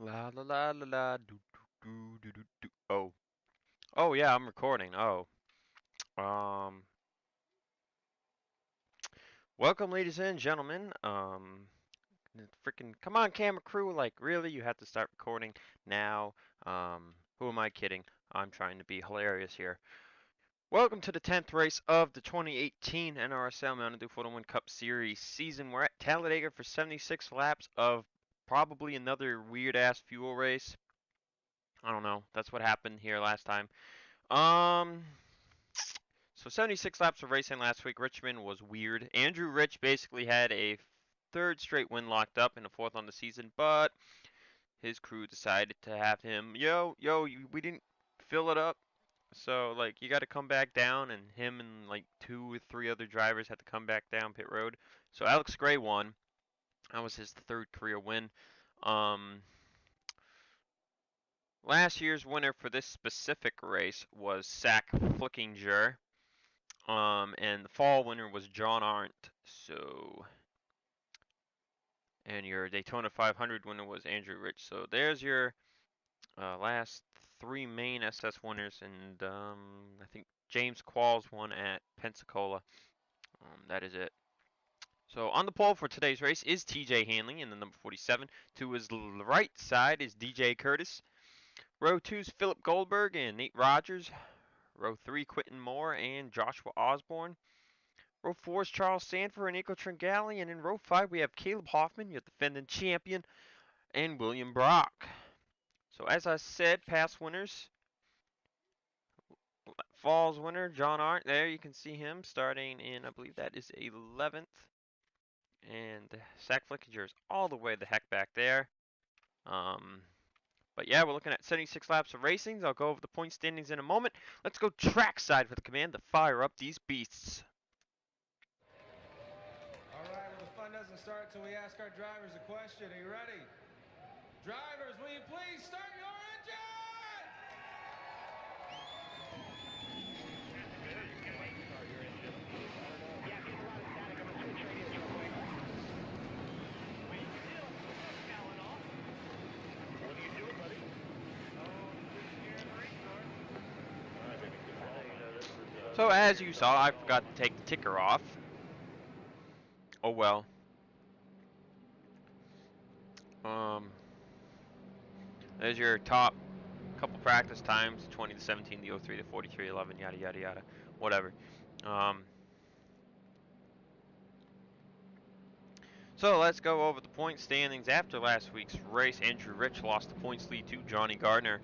La la la la la do do do do do. Oh yeah, I'm recording. Um, welcome, ladies and gentlemen. Freaking come on, camera crew! Like really, you have to start recording now. Who am I kidding? I'm trying to be hilarious here. Welcome to the 10th race of the 2018 NRSL Mountain Dew Photo One Cup Series season. We're at Talladega for 76 laps of probably another weird ass fuel race. I don't know. That's what happened here last time. Um, So 76 laps of racing last week. Richmond was weird. Andrew Rich basically had a third straight win locked up and a fourth on the season, but his crew decided to have him, we didn't fill it up. So like you got to come back down, and him and like two or three other drivers had to come back down pit road. So Alex Gray won. That was his third career win. Um, Last year's winner for this specific race was Zack Flickinger. And the fall winner was John Arndt. And your Daytona 500 winner was Andrew Rich. So there's your last three main SS winners, and I think James Qualls won at Pensacola. That is it. So on the pole for today's race is TJ Hanley in the number 47. To his right side is DJ Curtis. Row 2 is Philip Goldberg and Nate Rogers. Row 3, Quentin Moore and Joshua Osborne. Row 4 is Charles Sanford and Nico Tringali. And in row 5, we have Caleb Hoffman, your defending champion, and William Brock. So as I said, past winners. Falls winner, John Arndt. There you can see him starting in, I believe that is 11th. And Zack Flickinger is all the way the heck back there. But yeah, we're looking at 76 laps of racing. I'll go over the point standings in a moment. Let's go trackside for the command to fire up these beasts. All right, well, the fun doesn't start until we ask our drivers a question. Are you ready? Drivers, will you please start your engine? So as you saw, I forgot to take the ticker off. Oh well. There's your top couple practice times: 20 to 17, the 03 to 43, 11, yada yada yada, whatever. So let's go over the point standings after last week's race. Andrew Rich lost the points lead to Johnny Gardner,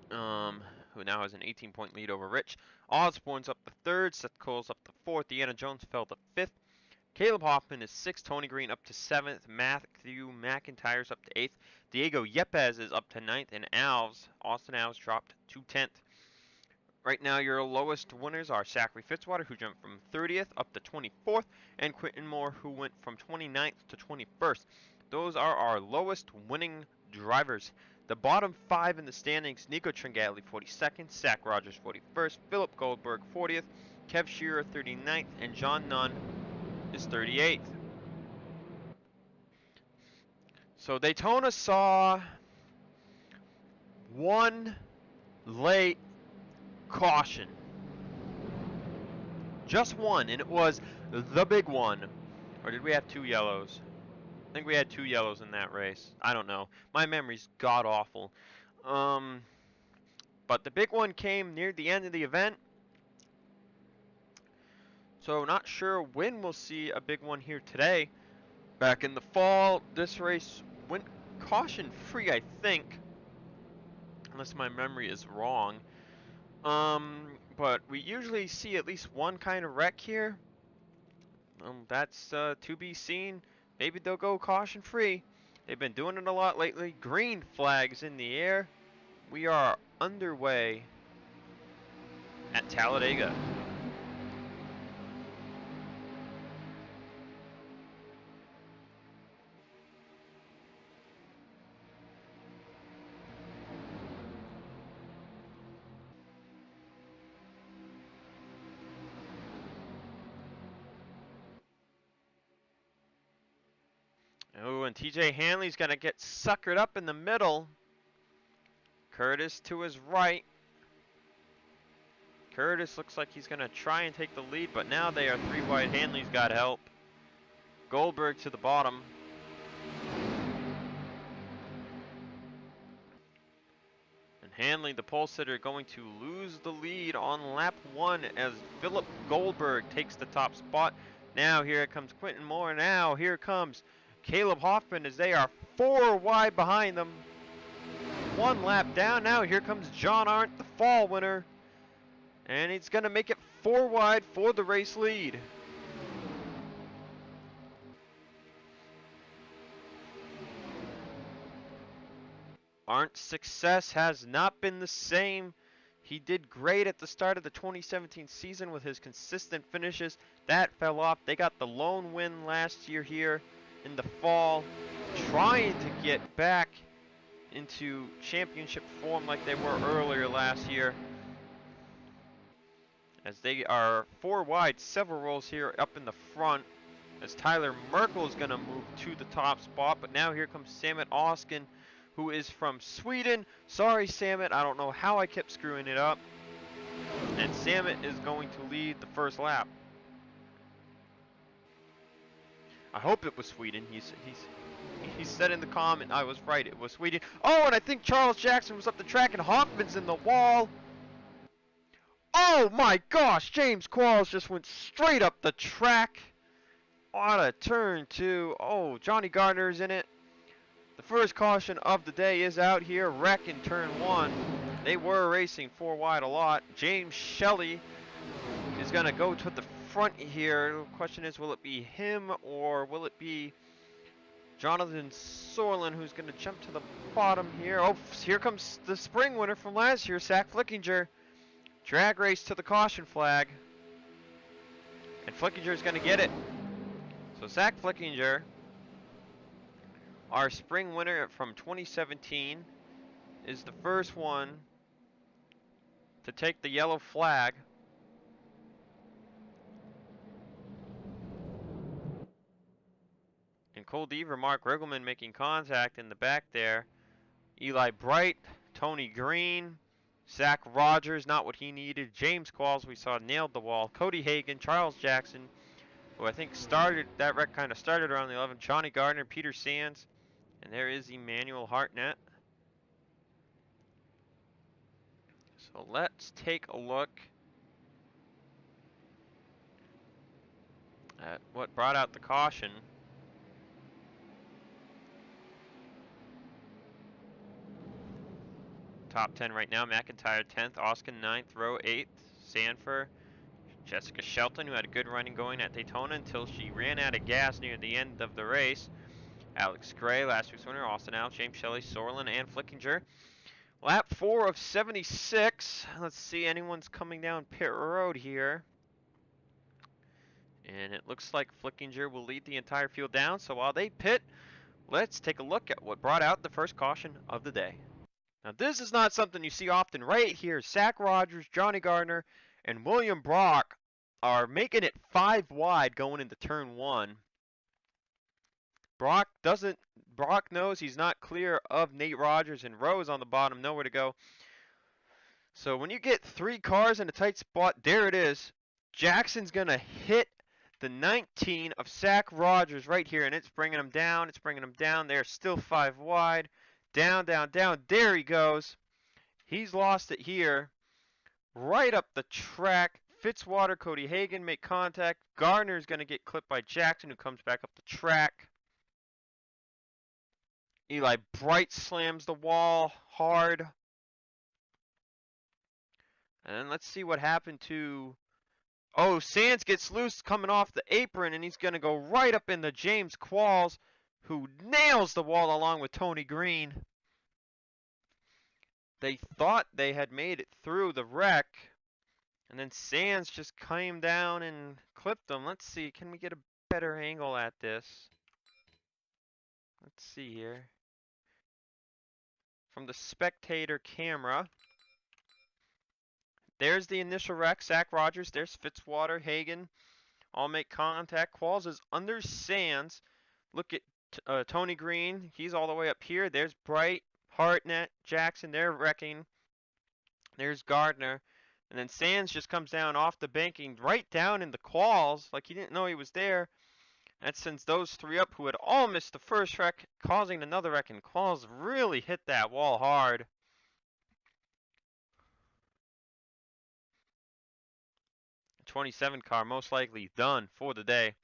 who now has an 18-point lead over Rich. Osborne's up to third. Seth Cole's up to fourth. Deanna Jones fell to fifth. Caleb Hoffman is sixth. Tony Green up to seventh. Matthew McIntyre's up to eighth. Diego Yepes is up to ninth. And Austin Alves dropped to 10th. Right now, your lowest winners are Zachary Fitzwater, who jumped from 30th up to 24th, and Quentin Moore, who went from 29th to 21st. Those are our lowest winning drivers. The bottom five in the standings: Nico Tringali, 42nd, Zach Rogers, 41st, Philip Goldberg, 40th, Kev Shearer, 39th, and John Nunn is 38th. So Daytona saw one late caution. Just one, and it was the big one. Or did we have two yellows? I think we had two yellows in that race. I don't know. My memory's god awful. But the big one came near the end of the event. So not sure when we'll see a big one here today. Back in the fall, this race went caution free, I think. Unless my memory is wrong. But we usually see at least one kind of wreck here. That's to be seen. Maybe they'll go caution free. They've been doing it a lot lately. Green flags in the air. We are underway at Talladega. Oh, and TJ Hanley's going to get suckered up in the middle. Curtis to his right. Curtis looks like he's going to try and take the lead, but now they are 3 wide. Hanley's got help. Goldberg to the bottom. And Hanley, the pole sitter, going to lose the lead on lap 1 as Philip Goldberg takes the top spot. Now here comes Quentin Moore. Now here comes Caleb Hoffman as they are 4 wide behind them. 1 lap down. Now here comes John Arndt, the fall winner. And he's going to make it 4 wide for the race lead. Arndt's success has not been the same. He did great at the start of the 2017 season with his consistent finishes. That fell off. They got the lone win last year here in the fall, trying to get back into championship form like they were earlier last year. As they are 4 wide, several rows here up in the front, as Tyler Merkel is going to move to the top spot. But now here comes Samet Oskin, who is from Sweden. Sorry, Samet, I don't know how I kept screwing it up. And Samet is going to lead the first lap. I hope it was Sweden. He said in the comment I was right, it was Sweden. Oh, and I think Charles Jackson was up the track and Hoffman's in the wall. Oh my gosh, James Qualls just went straight up the track on a turn 2. Oh, Johnny Gardner's in it. The first caution of the day is out here. Wreck in turn 1. They were racing 4 wide a lot. James Shelley is going to go to the front here. The question is, will it be him or will it be Jonathan Sorlin who's going to jump to the bottom here? Oh, here comes the spring winner from last year, Zack Flickinger. Drag race to the caution flag. And Flickinger is going to get it. So Zack Flickinger, our spring winner from 2017, is the first one to take the yellow flag. And Cole Deaver, Mark Riggleman making contact in the back there. Eli Bright, Tony Green, Zach Rogers, not what he needed. James Qualls, we saw, nailed the wall. Cody Hagan, Charles Jackson, who I think started, that wreck kind of started around the 11th. Johnny Gardner, Peter Sands, and there is Emmanuel Hartnett. So let's take a look at what brought out the caution. Top 10 right now. McIntyre 10th, Oskin 9th, Rowe 8th, Sanford, Jessica Shelton, who had a good running going at Daytona until she ran out of gas near the end of the race. Alex Gray, last week's winner, Austin Al, James Shelley, Sorlin, and Flickinger. Lap 4 of 76. Let's see, anyone's coming down pit road here. And it looks like Flickinger will lead the entire field down. So while they pit, let's take a look at what brought out the first caution of the day. Now this is not something you see often. Right here, Zach Rogers, Johnny Gardner, and William Brock are making it 5 wide going into turn 1. Brock knows he's not clear of Nate Rogers, and Rose on the bottom, nowhere to go. So when you get 3 cars in a tight spot, there it is. Jackson's going to hit the 19 of Zach Rogers right here, and it's bringing him down. It's bringing him down. They're still 5 wide. Down, down, down. There he goes. He's lost it here. Right up the track. Fitzwater, Cody Hagan make contact. Gardner's going to get clipped by Jackson, who comes back up the track. Eli Bright slams the wall hard. And then let's see what happened to... Oh, Sands gets loose coming off the apron, and he's going to go right up into James Qualls, who nails the wall along with Tony Green. They thought they had made it through the wreck, and then Sands just came down and clipped them. Let's see, can we get a better angle at this? Let's see here. From the spectator camera, there's the initial wreck. Zach Rogers, there's Fitzwater, Hagan, all make contact. Qualls is under Sands. Look at Tony Green, he's all the way up here. There's Bright, Hartnett, Jackson, they're wrecking. There's Gardner. And then Sands just comes down off the banking right down in the quals like he didn't know he was there. That sends those three up who had all missed the first wreck, causing another wreck, and quals really hit that wall hard. The 27 car most likely done for the day.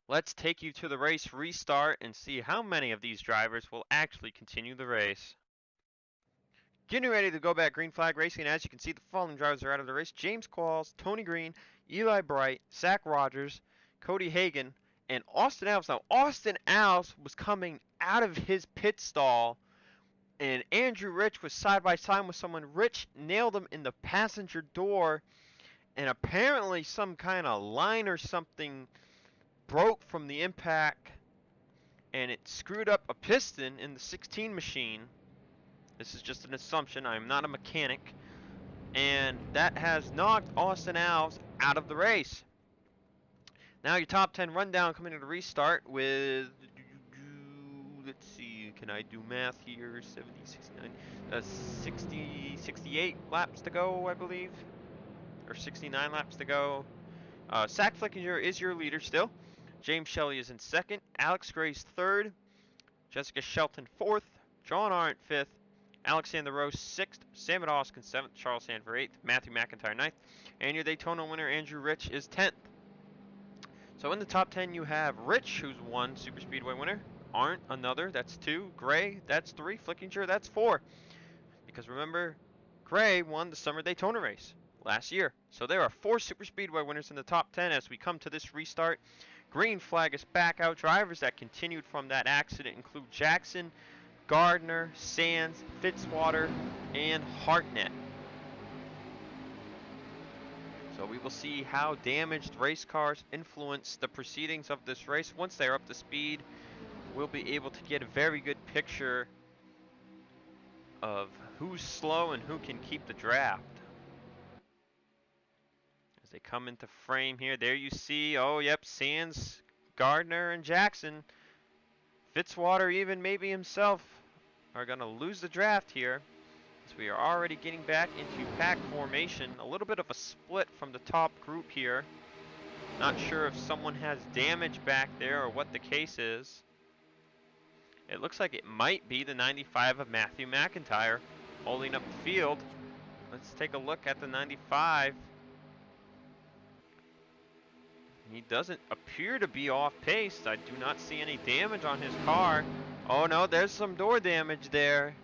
Let's take you to the race restart and see how many of these drivers will actually continue the race. Getting ready to go back green flag racing. As you can see, the following drivers are out of the race: James Qualls, Tony Green, Eli Bright, Zach Rogers, Cody Hagan, and Austin Alves. Now, Austin Alves was coming out of his pit stall, and Andrew Rich was side by side with someone. Rich nailed him in the passenger door, and apparently some kind of line or something broke from the impact, and it screwed up a piston in the 16 machine. This is just an assumption. I'm not a mechanic. And that has knocked Austin Alves out of the race. Now your top 10 rundown coming to the restart with, let's see, can I do math here? 70, 69, 60, 68 laps to go, I believe. Or 69 laps to go. Zack Flickinger is your leader still. James Shelley is in second. Alex Gray's third. Jessica Shelton fourth. John Arndt fifth. Alexander Rose 6th, Sam Oskin 7th, Charles Sanford 8th, Matthew McIntyre 9th, and your Daytona winner Andrew Rich is 10th. So in the top 10 you have Rich, who's 1 super speedway winner, Arndt another, that's 2, Gray, that's 3, Flickinger, that's 4. Because remember, Gray won the summer Daytona race last year. So there are 4 super speedway winners in the top 10 as we come to this restart. Green flag is back out. Drivers that continued from that accident include Jackson, Gardner, Sands, Fitzwater, and Hartnett. So we will see how damaged race cars influence the proceedings of this race. Once they're up to speed, we'll be able to get a very good picture of who's slow and who can keep the draft. As they come into frame here, there you see, oh yep, Sands, Gardner, and Jackson. Fitzwater even maybe himself are going to lose the draft here, as we are already getting back into pack formation. A little bit of a split from the top group here. Not sure if someone has damage back there or what the case is. It looks like it might be the 95 of Matthew McIntyre holding up the field. Let's take a look at the 95. He doesn't appear to be off pace. I do not see any damage on his car. Oh no, there's some door damage there.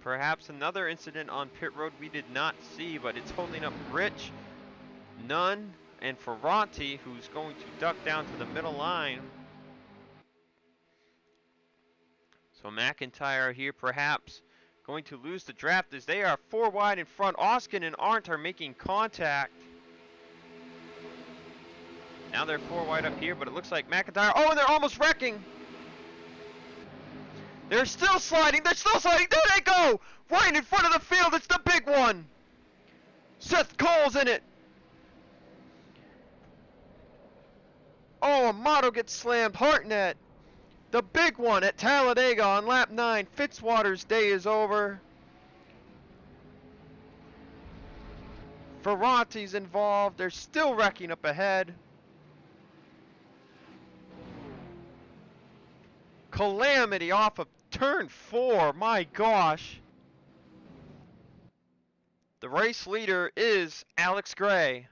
Perhaps another incident on pit road we did not see, but it's holding up Rich, Nunn, and Ferranti, who's going to duck down to the middle line. So McIntyre here perhaps going to lose the draft as they are 4 wide in front. Oskin and Arndt are making contact. Now they're 4 wide up here, but it looks like McIntyre. Oh, and they're almost wrecking. They're still sliding. They're still sliding. There they go. Right in front of the field. It's the big one. Seth Cole's in it. Oh, Amato gets slammed. Hartnett. The big one at Talladega on lap 9. Fitzwater's day is over. Ferranti's involved. They're still wrecking up ahead. Calamity off of turn 4. My gosh. The race leader is Alex Gray.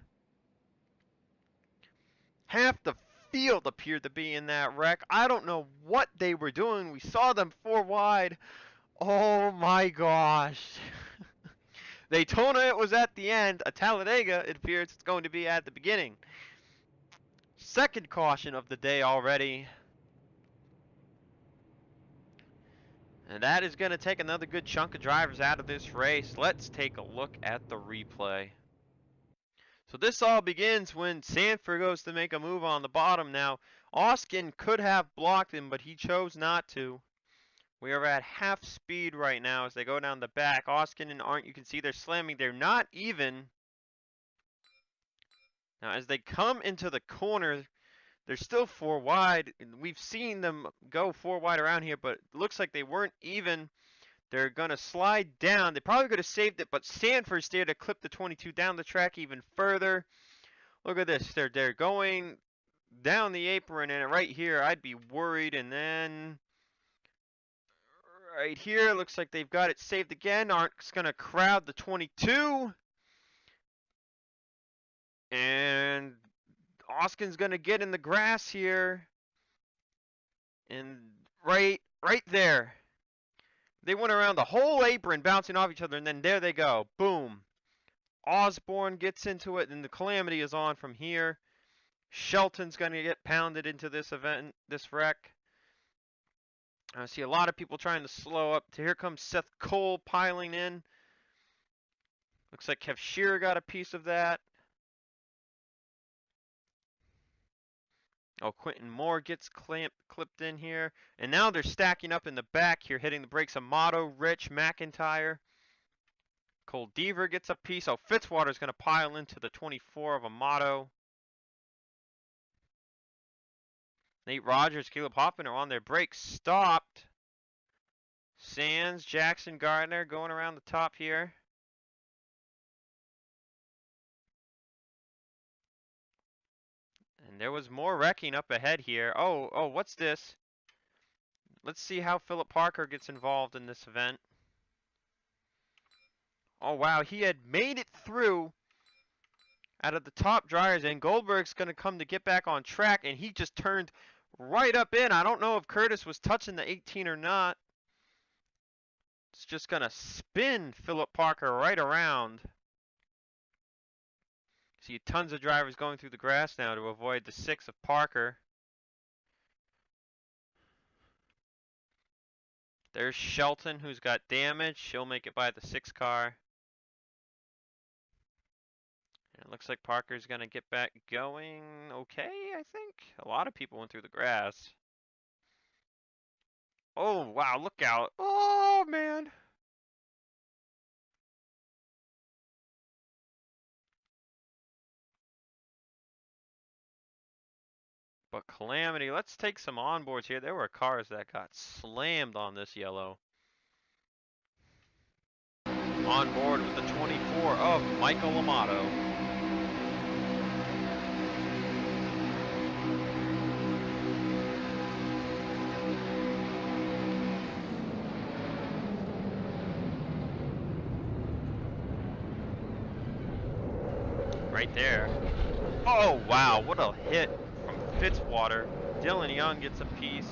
Half the field appeared to be in that wreck. I don't know what they were doing. We saw them 4 wide. Oh my gosh. Daytona, it was at the end. A Talladega, it appears it's going to be at the beginning. Second caution of the day already. And that is going to take another good chunk of drivers out of this race. Let's take a look at the replay. So this all begins when Sanford goes to make a move on the bottom. Now, Oskin could have blocked him, but he chose not to. We are at half speed right now as they go down the back. Oskin and Arndt, you can see they're slamming. They're not even. Now, as they come into the corner, They're still 4 wide. We've seen them go 4 wide around here, but it looks like they weren't even. They're going to slide down. They probably could have saved it, but Sanford's there to clip the 22 down the track even further. Look at this. They're going down the apron, and right here, I'd be worried. And then right here, looks like they've got it saved again. Arndt's going to crowd the 22. And Oskin's going to get in the grass here. And right there. They went around the whole apron, bouncing off each other, and then there they go. Boom. Osborne gets into it, and the calamity is on from here. Shelton's going to get pounded into this event, this wreck. I see a lot of people trying to slow up. Here comes Seth Cole piling in. Looks like Kev Shearer got a piece of that. Oh, Quentin Moore gets clipped in here. And now they're stacking up in the back here, hitting the brakes. Amato, Rich, McIntyre. Cole Deaver gets a piece. Oh, Fitzwater's going to pile into the 24 of Amato. Nate Rogers, Caleb Hoffman are on their brakes. Stopped. Sands, Jackson, Gardner going around the top here. And there was more wrecking up ahead here. Oh, what's this? Let's see how Philip Parker gets involved in this event. Oh, wow, he had made it through out of the top dryers, and Goldberg's going to come to get back on track, and he just turned right up in. I don't know if Curtis was touching the 18 or not. It's just going to spin Philip Parker right around. See tons of drivers going through the grass now to avoid the 6 of Parker. There's Shelton, who's got damage. She'll make it by the 6 car. And it looks like Parker's going to get back going okay, I think. A lot of people went through the grass. Oh, wow, look out. Oh, man. But Calamity, let's take some onboards here. There were cars that got slammed on this yellow. On board with the 24 of Michael Amato. Right there. Oh, wow, what a hit from Fitzwater. Dylan Young gets a piece.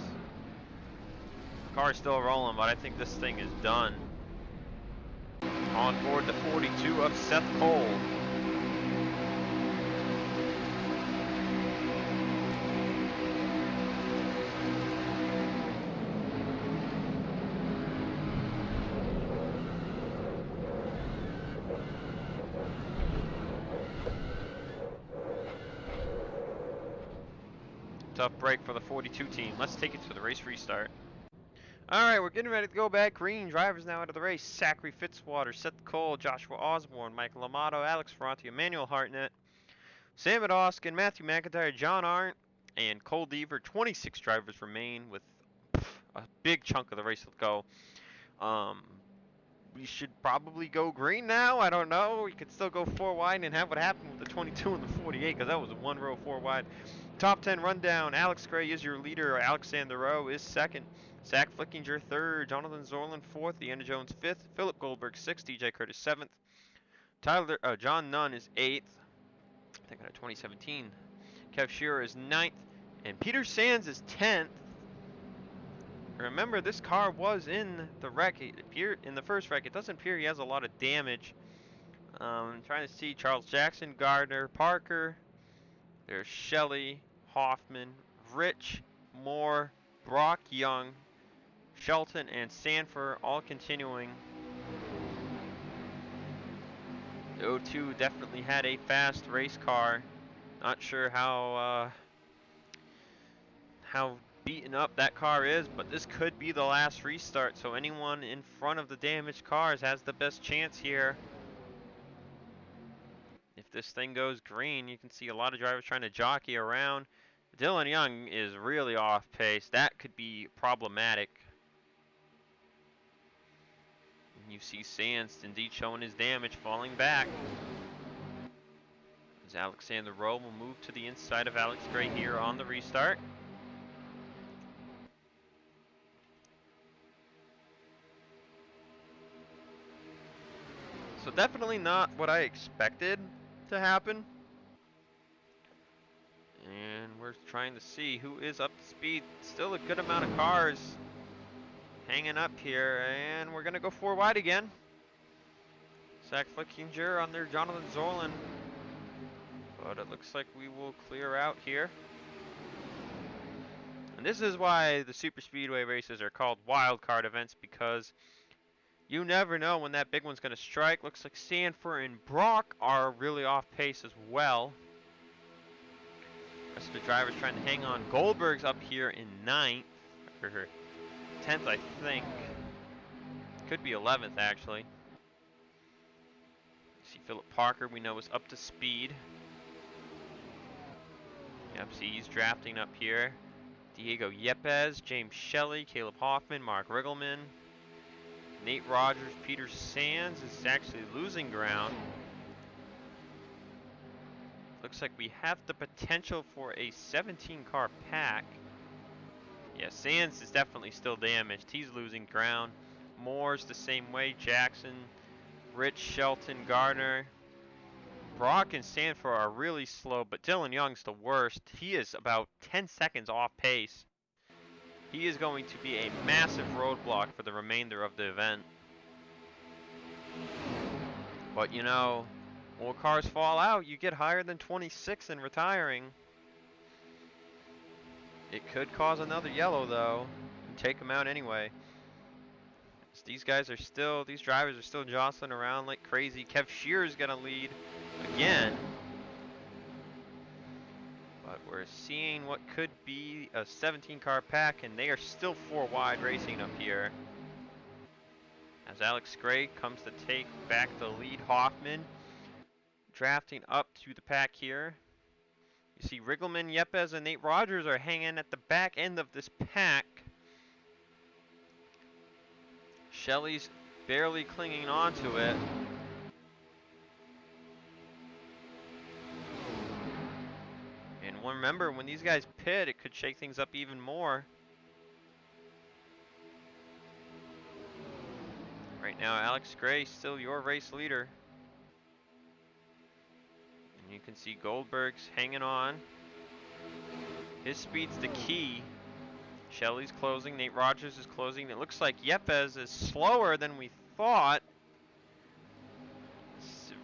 Car's still rolling, but I think this thing is done. On board the 42 of Seth Cole. Tough break for the 42 team. Let's take it to the race restart. Alright, we're getting ready to go back. Green drivers now out of the race. Zachary Fitzwater, Seth Cole, Joshua Osborne, Michael Amato, Alex Ferranti, Emmanuel Hartnett, Sam Oskin, Matthew McIntyre, John Arndt, and Cole Deaver. 26 drivers remain with a big chunk of the race to go. We should probably go green now. I don't know. We could still go 4 wide and have what happened with the 22 and the 48 because that was a 1 row 4 wide. Top 10 rundown. Alex Gray is your leader. Alexander Rowe is second. Zack Flickinger third. Jonathan Zorlin fourth. Deanna Jones fifth. Philip Goldberg sixth. DJ Curtis seventh. John Nunn is eighth. I think out of 2017. Kev Shearer is ninth. And Peter Sands is 10th. Remember, this car was in the wreck. In the first wreck, it doesn't appear he has a lot of damage. I'm trying to see Charles Jackson, Gardner, Parker. There's Shelley, Hoffman, Rich, Moore, Brock Young, Shelton, and Sanford all continuing. The 02 definitely had a fast race car. Not sure how beaten up that car is, but this could be the last restart, so anyone in front of the damaged cars has the best chance here. If this thing goes green, you can see a lot of drivers trying to jockey around. Dylan Young is really off pace. That could be problematic. And you see Sands indeed showing his damage, falling back. As Alexander Rowe will move to the inside of Alex Gray here on the restart. So definitely not what I expected to happen. And we're trying to see who is up to speed. Still a good amount of cars hanging up here, and we're gonna go 4 wide again. Zack Flickinger on there, Jonathan Zorlin. But it looks like we will clear out here. And this is why the super speedway races are called wild card events, because you never know when that big one's gonna strike. Looks like Sanford and Brock are really off pace as well. Rest of the drivers trying to hang on. Goldberg's up here in 9th, or 10th, I think. Could be 11th, actually. See Philip Parker, we know, is up to speed. Yep, see he's drafting up here. Diego Yepes, James Shelley, Caleb Hoffman, Mark Riggleman. Nate Rogers, Peter Sands is actually losing ground. Looks like we have the potential for a 17-car pack. Yeah, Sands is definitely still damaged. He's losing ground. Moore's the same way. Jackson, Rich, Shelton, Gardner. Brock and Sanford are really slow, but Dylan Young's the worst. He is about 10 seconds off pace. He is going to be a massive roadblock for the remainder of the event. But you know, more cars fall out, you get higher than 26 in retiring. It could cause another yellow though, and take them out anyway. These drivers are still jostling around like crazy. Kev Shearer's gonna lead again. But we're seeing what could be a 17-car pack, and they are still 4 wide racing up here. As Alex Gray comes to take back the lead. Hoffman drafting up to the pack here. You see Riggleman, Yepes, and Nate Rogers are hanging at the back end of this pack. Shelley's barely clinging onto it. And remember, when these guys pit, it could shake things up even more. Right now, Alex Gray still your race leader. And you can see Goldberg's hanging on. His speed's the key. Shelley's closing, Nate Rogers is closing. It looks like Yepes is slower than we thought.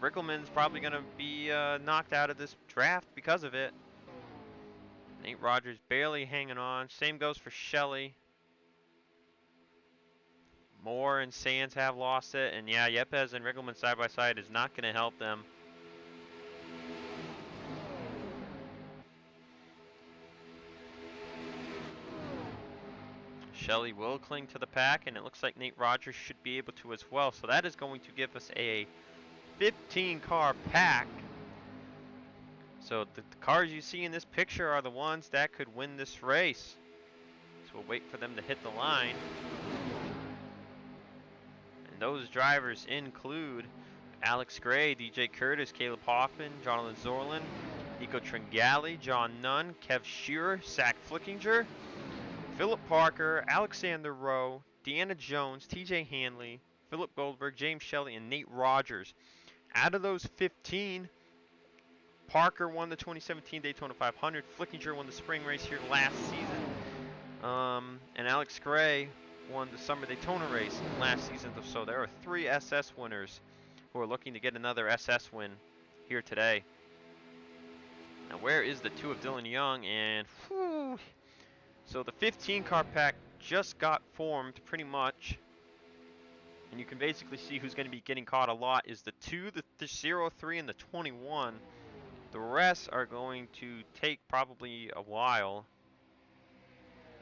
Rickleman's probably going to be knocked out of this draft because of it. Nate Rogers barely hanging on. Same goes for Shelley. Moore and Sands have lost it. And yeah, Yepes and Riggleman side by side is not going to help them. Shelley will cling to the pack, and it looks like Nate Rogers should be able to as well. So that is going to give us a 15-car pack. So the cars you see in this picture are the ones that could win this race. So we'll wait for them to hit the line. And those drivers include Alex Gray, DJ Curtis, Caleb Hoffman, Jonathan Zorlin, Nico Tringali, John Nunn, Kev Shearer, Zack Flickinger, Philip Parker, Alexander Rowe, Deanna Jones, TJ Hanley, Philip Goldberg, James Shelley, and Nate Rogers. Out of those 15, Parker won the 2017 Daytona 500. Flickinger won the spring race here last season. And Alex Gray won the summer Daytona race last season. So there are 3 SS winners who are looking to get another SS win here today. Now where is the 2 of Dylan Young? And whew, so the 15-car pack just got formed pretty much. And you can basically see who's going to be getting caught a lot is the 2, the 0, 3, and the 21. The rest are going to take probably a while.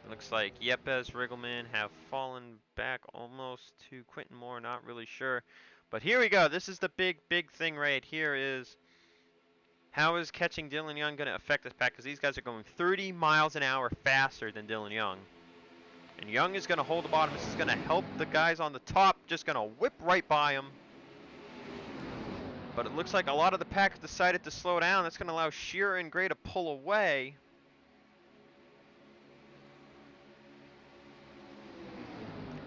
It looks like Yepes, Riggleman have fallen back almost to Quentin Moore, not really sure. But here we go. This is the big thing right here is How is catching Dylan Young going to affect this pack? Because these guys are going 30 miles an hour faster than Dylan Young. And Young is going to hold the bottom. This is going to help the guys on the top. Just going to whip right by him. But it looks like a lot of the pack decided to slow down. That's going to allow Shearer and Gray to pull away.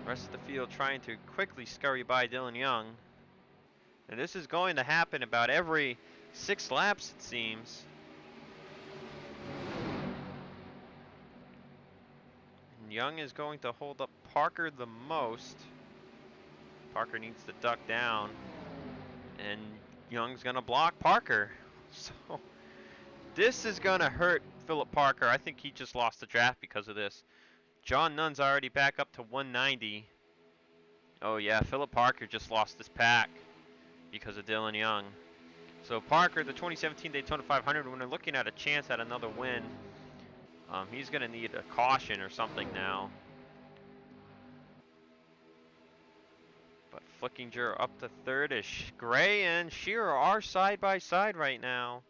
Rest of the field trying to quickly scurry by Dylan Young. And this is going to happen about every 6 laps, it seems. And Young is going to hold up Parker the most. Parker needs to duck down. And Young's going to block Parker. So this is going to hurt Philip Parker. I think he just lost the draft because of this. John Nunn's already back up to 190. Oh yeah, Philip Parker just lost this pack because of Dylan Young. So Parker, the 2017 Daytona 500, when they're looking at a chance at another win, he's going to need a caution or something now. But Flickinger up to third-ish. Gray and Shearer are side by side right now.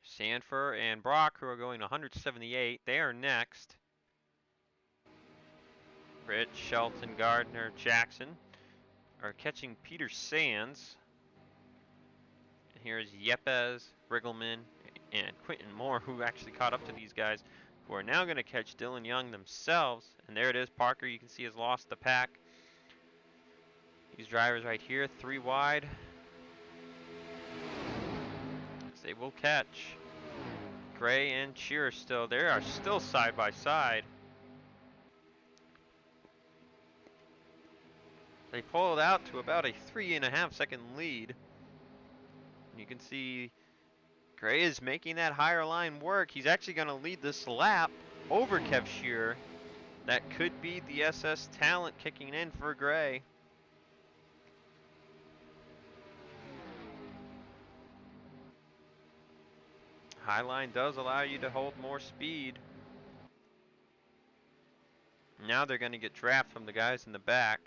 Sanford and Brock, who are going 178, they are next. Rich, Shelton, Gardner, Jackson are catching Peter Sands. And here's Yepes, Riggleman, and Quentin Moore, who actually caught up to these guys, who are now going to catch Dylan Young themselves. And there it is. Parker, you can see, has lost the pack. These drivers right here, 3 wide. They will catch. Gray and Shearer still, they are still side by side. They pulled out to about a 3.5 second lead. You can see Gray is making that higher line work. He's actually going to lead this lap over Kev Shearer. That could be the SS talent kicking in for Gray. High line does allow you to hold more speed. Now they're going to get draft from the guys in the back.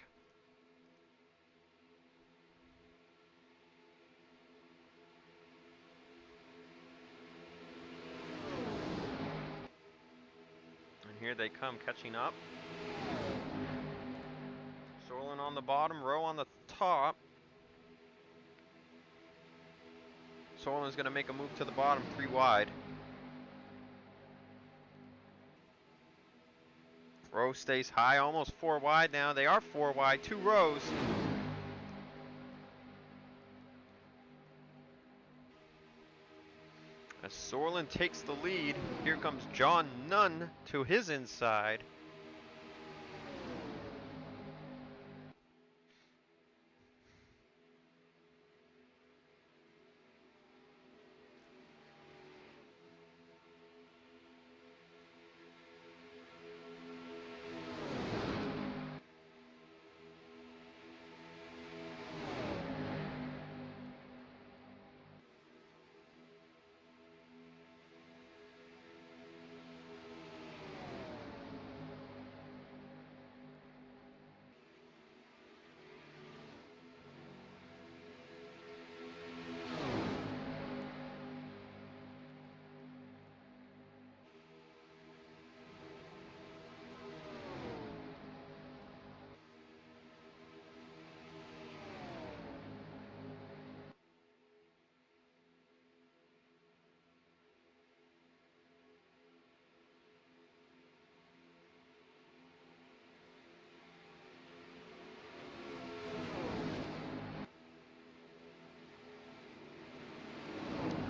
And here they come catching up. Sorlin on the bottom, Rowe on the top. Sorlin's going to make a move to the bottom, 3 wide. Rowe stays high, almost 4 wide now. They are 4 wide, 2 rows. As Sorlin takes the lead, here comes John Nunn to his inside.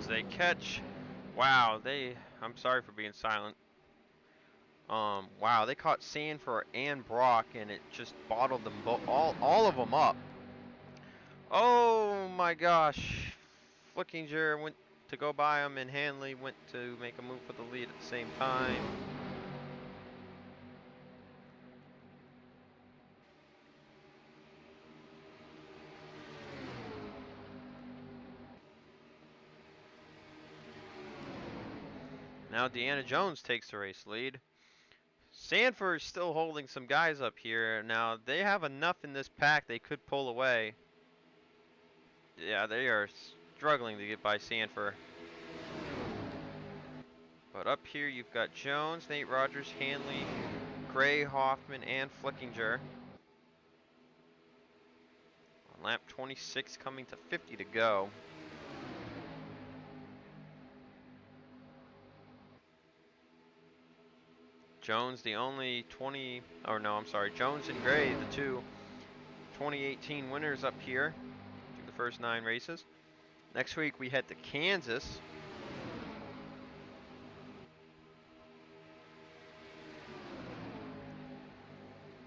They catch, wow, I'm sorry for being silent. Wow, they caught Sanford and Brock, and it just bottled them all of them up. Oh my gosh, Flickinger went to go by him, and Hanley went to make a move for the lead at the same time. Now Deanna Jones takes the race lead. Sanford's still holding some guys up here. Now, they have enough in this pack they could pull away. Yeah, they are struggling to get by Sanford. But up here, you've got Jones, Nate Rogers, Hanley, Gray, Hoffman, and Flickinger. On lap 26, coming to 50 to go. Jones, the only Jones and Gray, the two 2018 winners up here through the first 9 races. Next week, we head to Kansas.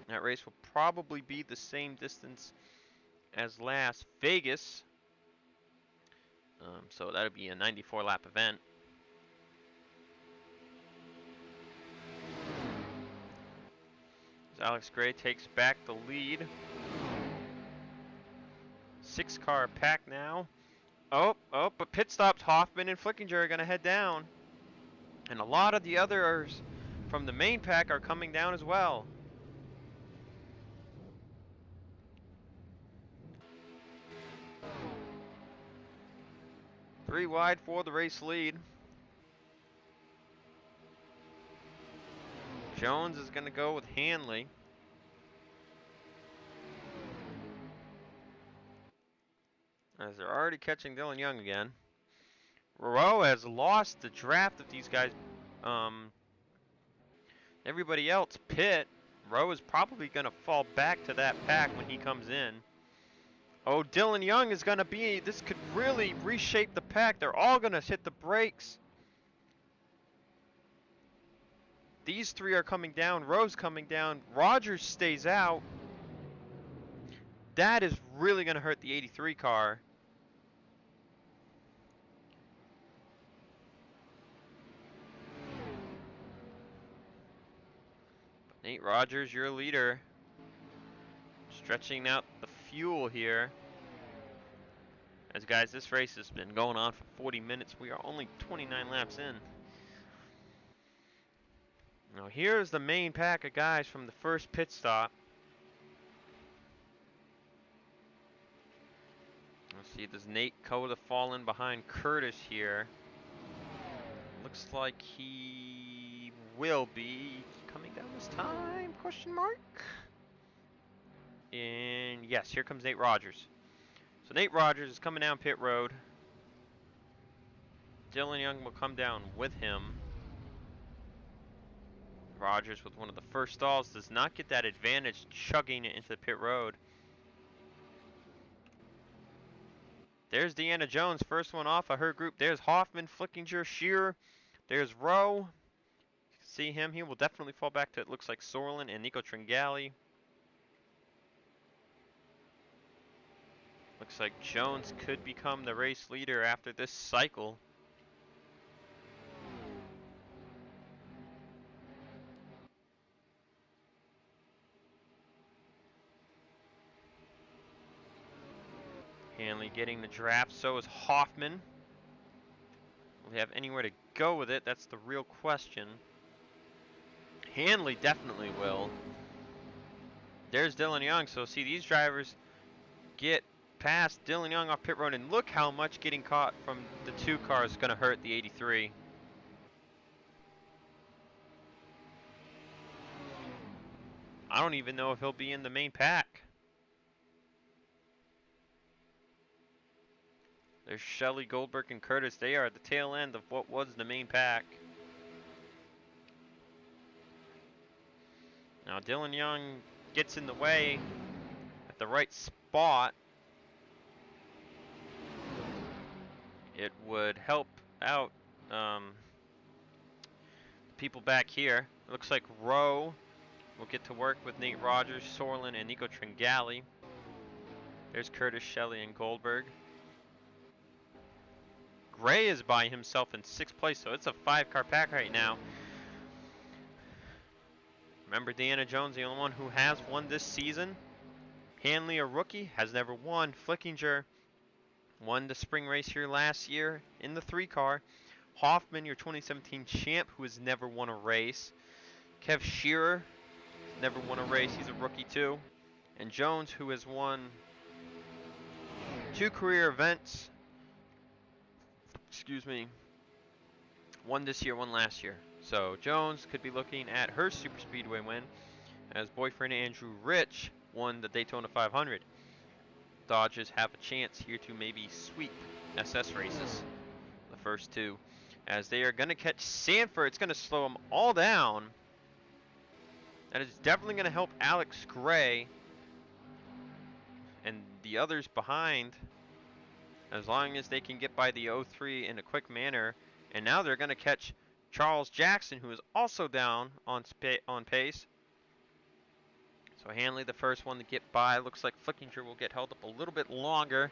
That race will probably be the same distance as Las Vegas. So that'll be a 94 lap event. As Alex Gray takes back the lead. 6-car pack now. But pit stops. Hoffman and Flickinger are going to head down. And a lot of the others from the main pack are coming down as well. Three wide for the race lead. Jones is going to go with Hanley. As they're already catching Dylan Young again. Rowe has lost the draft of these guys. Everybody else, Pitt, Rowe is probably going to fall back to that pack when he comes in. Oh, Dylan Young is going to be, this could really reshape the pack. They're all going to hit the brakes. These three are coming down. Rowe's coming down. Rogers stays out. That is really going to hurt the 83 car. Nate Rogers, your leader. Stretching out the fuel here. As guys, this race has been going on for 40 minutes. We are only 29 laps in. Now here's the main pack of guys from the first pit stop. Let's see, does Nate Coda fall in behind Curtis here? Looks like he will be coming down this time, question mark? And yes, here comes Nate Rogers. So Nate Rogers is coming down pit road. Dylan Young will come down with him. Rogers with one of the first stalls does not get that advantage chugging it into the pit road. There's Deanna Jones, first one off of her group. There's Hoffman, Flickinger, Shearer. There's Rowe. See him, he will definitely fall back to, it looks like, Sorlin and Nico Tringali. Looks like Jones could become the race leader after this cycle. Hanley getting the draft, so is Hoffman. Will he have anywhere to go with it? That's the real question. Hanley definitely will. There's Dylan Young, so see these drivers get past Dylan Young off pit road, and look how much getting caught from the 2 cars is going to hurt the 83. I don't even know if he'll be in the main pack. There's Shelley, Goldberg, and Curtis. They are at the tail end of what was the main pack. Now Dylan Young gets in the way at the right spot. It would help out people back here. It looks like Rowe will get to work with Nate Rogers, Sorlin, and Nico Tringali. There's Curtis, Shelley, and Goldberg. Gray is by himself in 6th place, so it's a 5-car pack right now. Remember, Deanna Jones, the only one who has won this season. Hanley, a rookie, has never won. Flickinger won the spring race here last year in the 3-car. Hoffman, your 2017 champ, who has never won a race. Kev Shearer, never won a race. He's a rookie too. And Jones, who has won 2 career events. Excuse me. One this year, one last year. So Jones could be looking at her super speedway win, as boyfriend Andrew Rich won the Daytona 500. Dodgers have a chance here to maybe sweep SS races, the first 2, as they are going to catch Sanford. It's going to slow them all down. That is definitely going to help Alex Gray and the others behind, as long as they can get by the 03 in a quick manner. And now they're going to catch Charles Jackson, who is also down on pace. So Hanley, the first one to get by. Looks like Flickinger will get held up a little bit longer.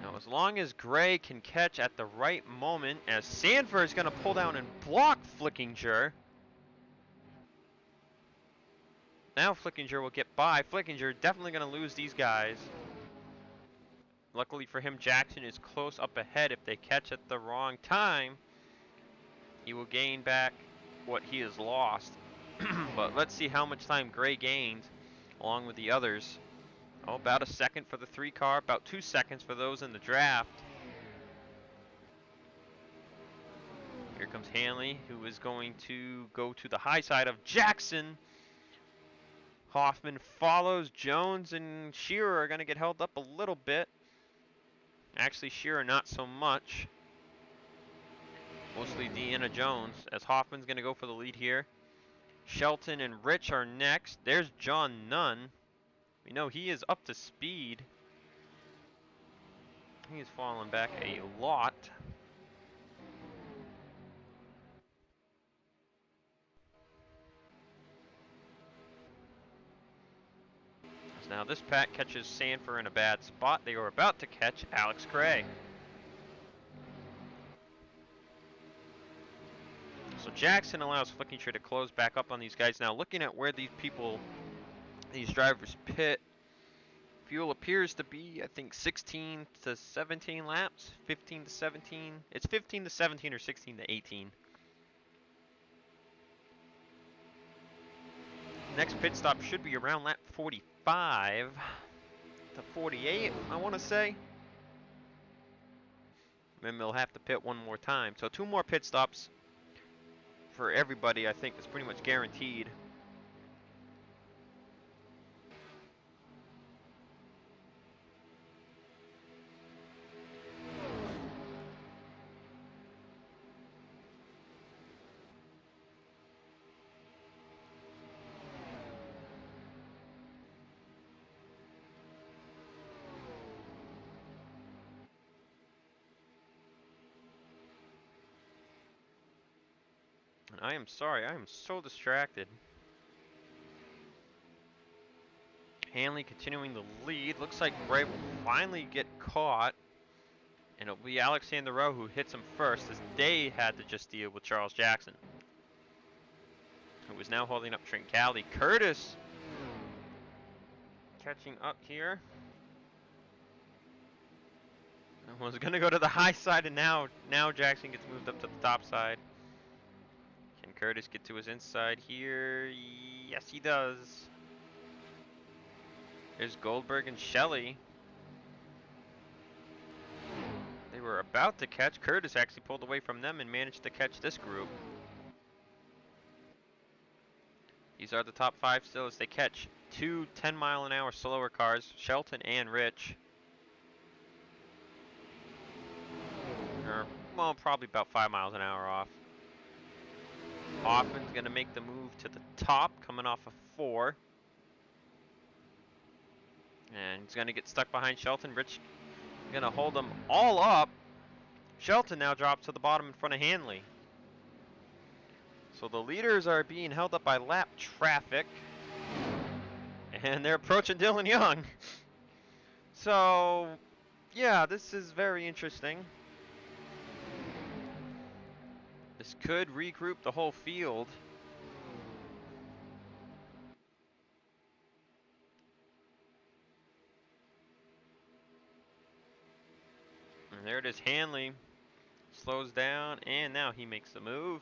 Now, as long as Gray can catch at the right moment, as Sanford is going to pull down and block Flickinger. Now Flickinger will get by. Flickinger definitely going to lose these guys. Luckily for him, Jackson is close up ahead. If they catch at the wrong time, he will gain back what he has lost. But let's see how much time Gray gains along with the others. Oh, about a second for the 3 car, about 2 seconds for those in the draft. Here comes Hanley, who is going to go to the high side of Jackson. Hoffman follows. Jones and Shearer are going to get held up a little bit. Actually, Shearer not so much. Mostly Deanna Jones, as Hoffman's going to go for the lead here. Shelton and Rich are next. There's John Nunn. We know he is up to speed. He is falling back a lot. So now this pack catches Sanford in a bad spot. They are about to catch Alex Gray. So Jackson allows Flickinger to close back up on these guys. Now looking at where these drivers pit, fuel appears to be, I think, 16 to 17 laps, 15 to 17. It's 15 to 17 or 16 to 18. Next pit stop should be around lap 45 to 48, I want to say. Then they'll have to pit one more time. So 2 more pit stops for everybody, I think, is pretty much guaranteed. And I am sorry, I am so distracted. Hanley continuing the lead. Looks like Gray will finally get caught. And it'll be Alexander Rowe who hits him first, as they had to just deal with Charles Jackson, who is now holding up Trincali. Curtis catching up here. Was going to go to the high side, and now Jackson gets moved up to the top side. Can Curtis get to his inside here? Yes, he does. There's Goldberg and Shelley. They were about to catch. Curtis actually pulled away from them and managed to catch this group. These are the top 5 still, as they catch 2 10-mile-an-hour slower cars, Shelton and Rich. Or, well, probably about 5 miles an hour off. Hoffman's going to make the move to the top, coming off of 4. And he's going to get stuck behind Shelton. Rich going to hold them all up. Shelton now drops to the bottom in front of Hanley. So the leaders are being held up by lap traffic. And they're approaching Dylan Young. So, yeah, this is very interesting. This could regroup the whole field. And there it is, Hanley slows down, and now he makes the move.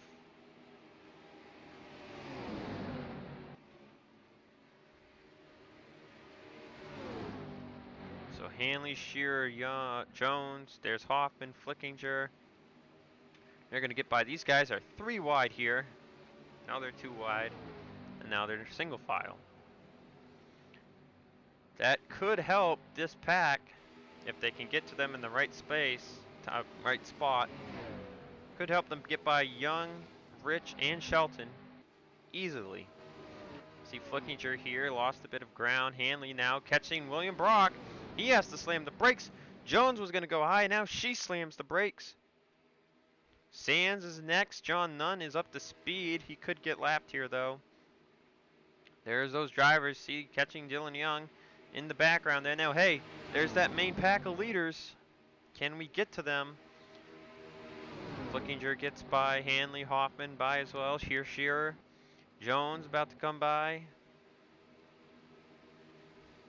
So Hanley, Shearer, Young, Jones. There's Hoffman, Flickinger. They're going to get by. These guys are 3 wide here. Now they're 2 wide. And now they're single file. That could help this pack if they can get to them in the right space, right spot. Could help them get by Young, Rich, and Shelton easily. See Flickinger here, lost a bit of ground. Hanley now catching William Brock. He has to slam the brakes. Jones was going to go high, now she slams the brakes. Sands is next. John Nunn is up to speed. He could get lapped here though. There's those drivers, see, catching Dylan Young in the background there. Now, hey, there's that main pack of leaders. Can we get to them? Flickinger gets by. Hanley, Hoffman by as well. Shearer. Jones about to come by.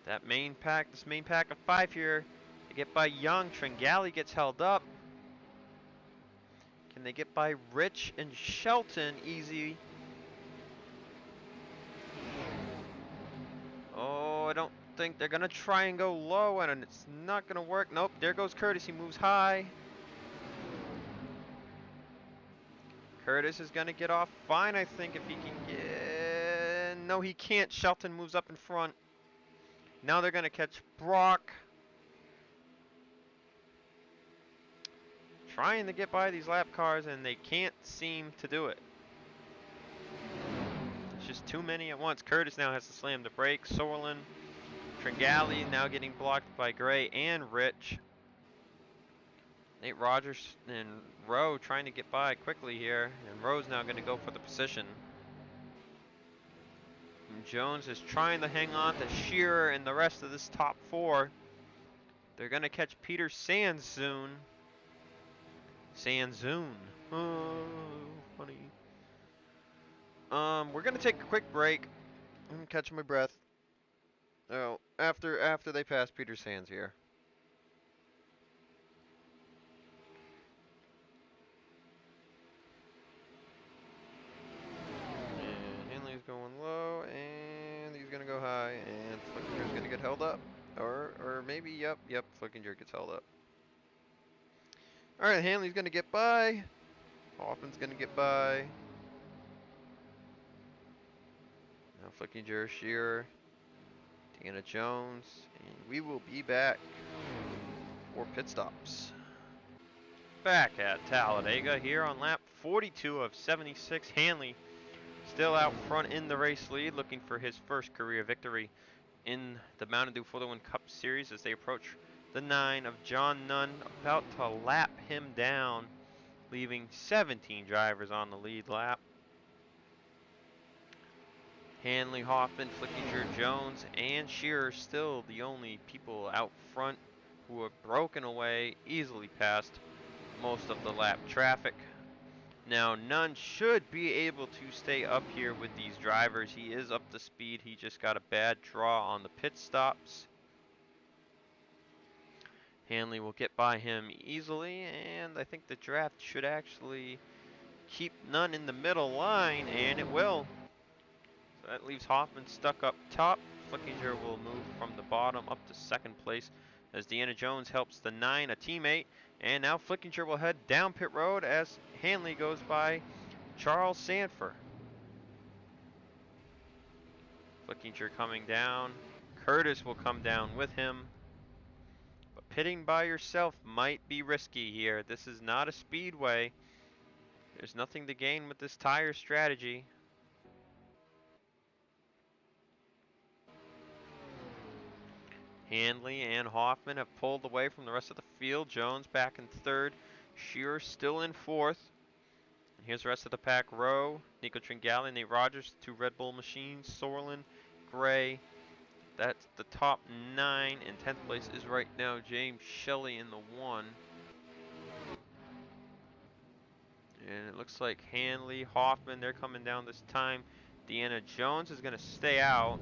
That main pack, this main pack of 5 here. They get by Young. Tringali gets held up. Can they get by Rich and Shelton easy? Oh, I don't think they're going to try and go low, and it's not going to work. Nope, there goes Curtis. He moves high. Curtis is going to get off fine, I think, if he can get... No, he can't. Shelton moves up in front. Now they're going to catch Brock. Trying to get by these lap cars, and they can't seem to do it. It's just too many at once. Curtis now has to slam the brakes. Sorlin, Tringali now getting blocked by Gray and Rich. Nate Rogers and Rowe trying to get by quickly here, and Rowe's now going to go for the position. And Jones is trying to hang on to Shearer and the rest of this top 4. They're going to catch Peter Sansoon. Oh, funny. We're going to take a quick break. I'm catching my breath. Oh, after they pass Peter Sands here. Going low, and he's gonna go high, and Flickinger's gonna get held up, or maybe yep, Flickinger gets held up. All right, Hanley's gonna get by. Hoffman's gonna get by. Now Flickinger, Shearer, Deanna Jones, and we will be back for pit stops. Back at Talladega here on lap 42 of 76. Hanley still out front in the race lead, looking for his first career victory in the Mountain Dew Formula One Cup Series as they approach the 9 of John Nunn, about to lap him down, leaving 17 drivers on the lead lap. Hanley, Hoffman, Flickinger, Jones, and Shearer still the only people out front who have broken away, easily past most of the lap traffic. Now, Nunn should be able to stay up here with these drivers. He is up to speed. He just got a bad draw on the pit stops. Hanley will get by him easily, and I think the draft should actually keep Nunn in the middle line, and it will. So that leaves Hoffman stuck up top. Flickinger will move from the bottom up to 2nd place as Deanna Jones helps the 9, a teammate. And now Flickinger will head down pit road as Hanley goes by Charles Sanford. Flickinger coming down. Curtis will come down with him. But pitting by yourself might be risky here. This is not a speedway. There's nothing to gain with this tire strategy. Hanley and Hoffman have pulled away from the rest of the field. Jones back in 3rd. Shearer still in 4th. And here's the rest of the pack. Rowe, Nico Tringali, Nate Rogers, 2 Red Bull machines. Sorlin, Gray. That's the top 9. And 10th place is right now James Shelley in the 1. And it looks like Hanley, Hoffman, they're coming down this time. Deanna Jones is going to stay out.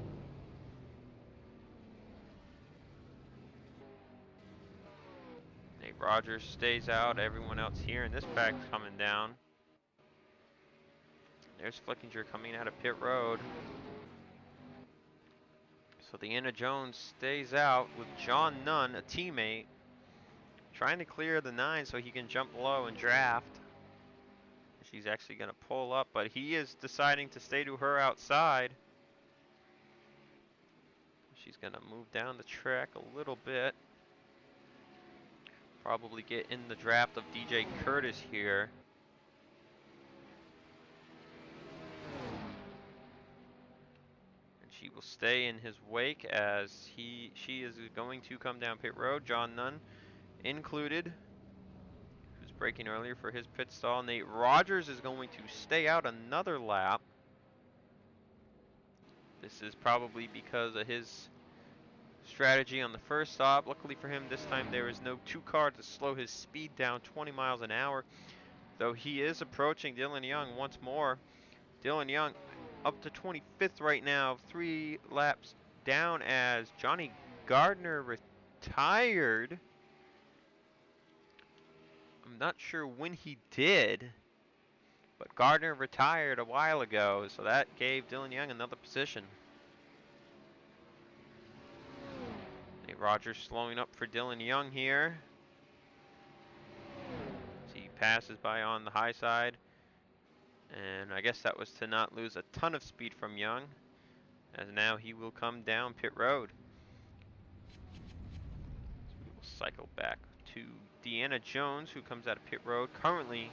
Nate Rogers stays out. Everyone else here in this pack is coming down. There's Flickinger coming out of pit road. So Deanna Jones stays out with John Nunn, a teammate, trying to clear the 9 so he can jump low and draft. She's actually going to pull up, but he is deciding to stay to her outside. She's going to move down the track a little bit. Probably get in the draft of DJ Curtis here. And she will stay in his wake as she is going to come down pit road. John Nunn included, who's braking earlier for his pit stall. Nate Rogers is going to stay out another lap. This is probably because of his strategy on the first stop. Luckily for him, this time there is no 2-car to slow his speed down 20 miles an hour, though he is approaching Dylan Young once more. Dylan Young up to 25th right now, 3 laps down as Johnny Gardner retired. I'm not sure when he did, but Gardner retired a while ago, so that gave Dylan Young another position. Nate Rogers slowing up for Dylan Young here. As he passes by on the high side. And I guess that was to not lose a ton of speed from Young, as now he will come down pit road. So we will cycle back to Deanna Jones, who comes out of pit road, currently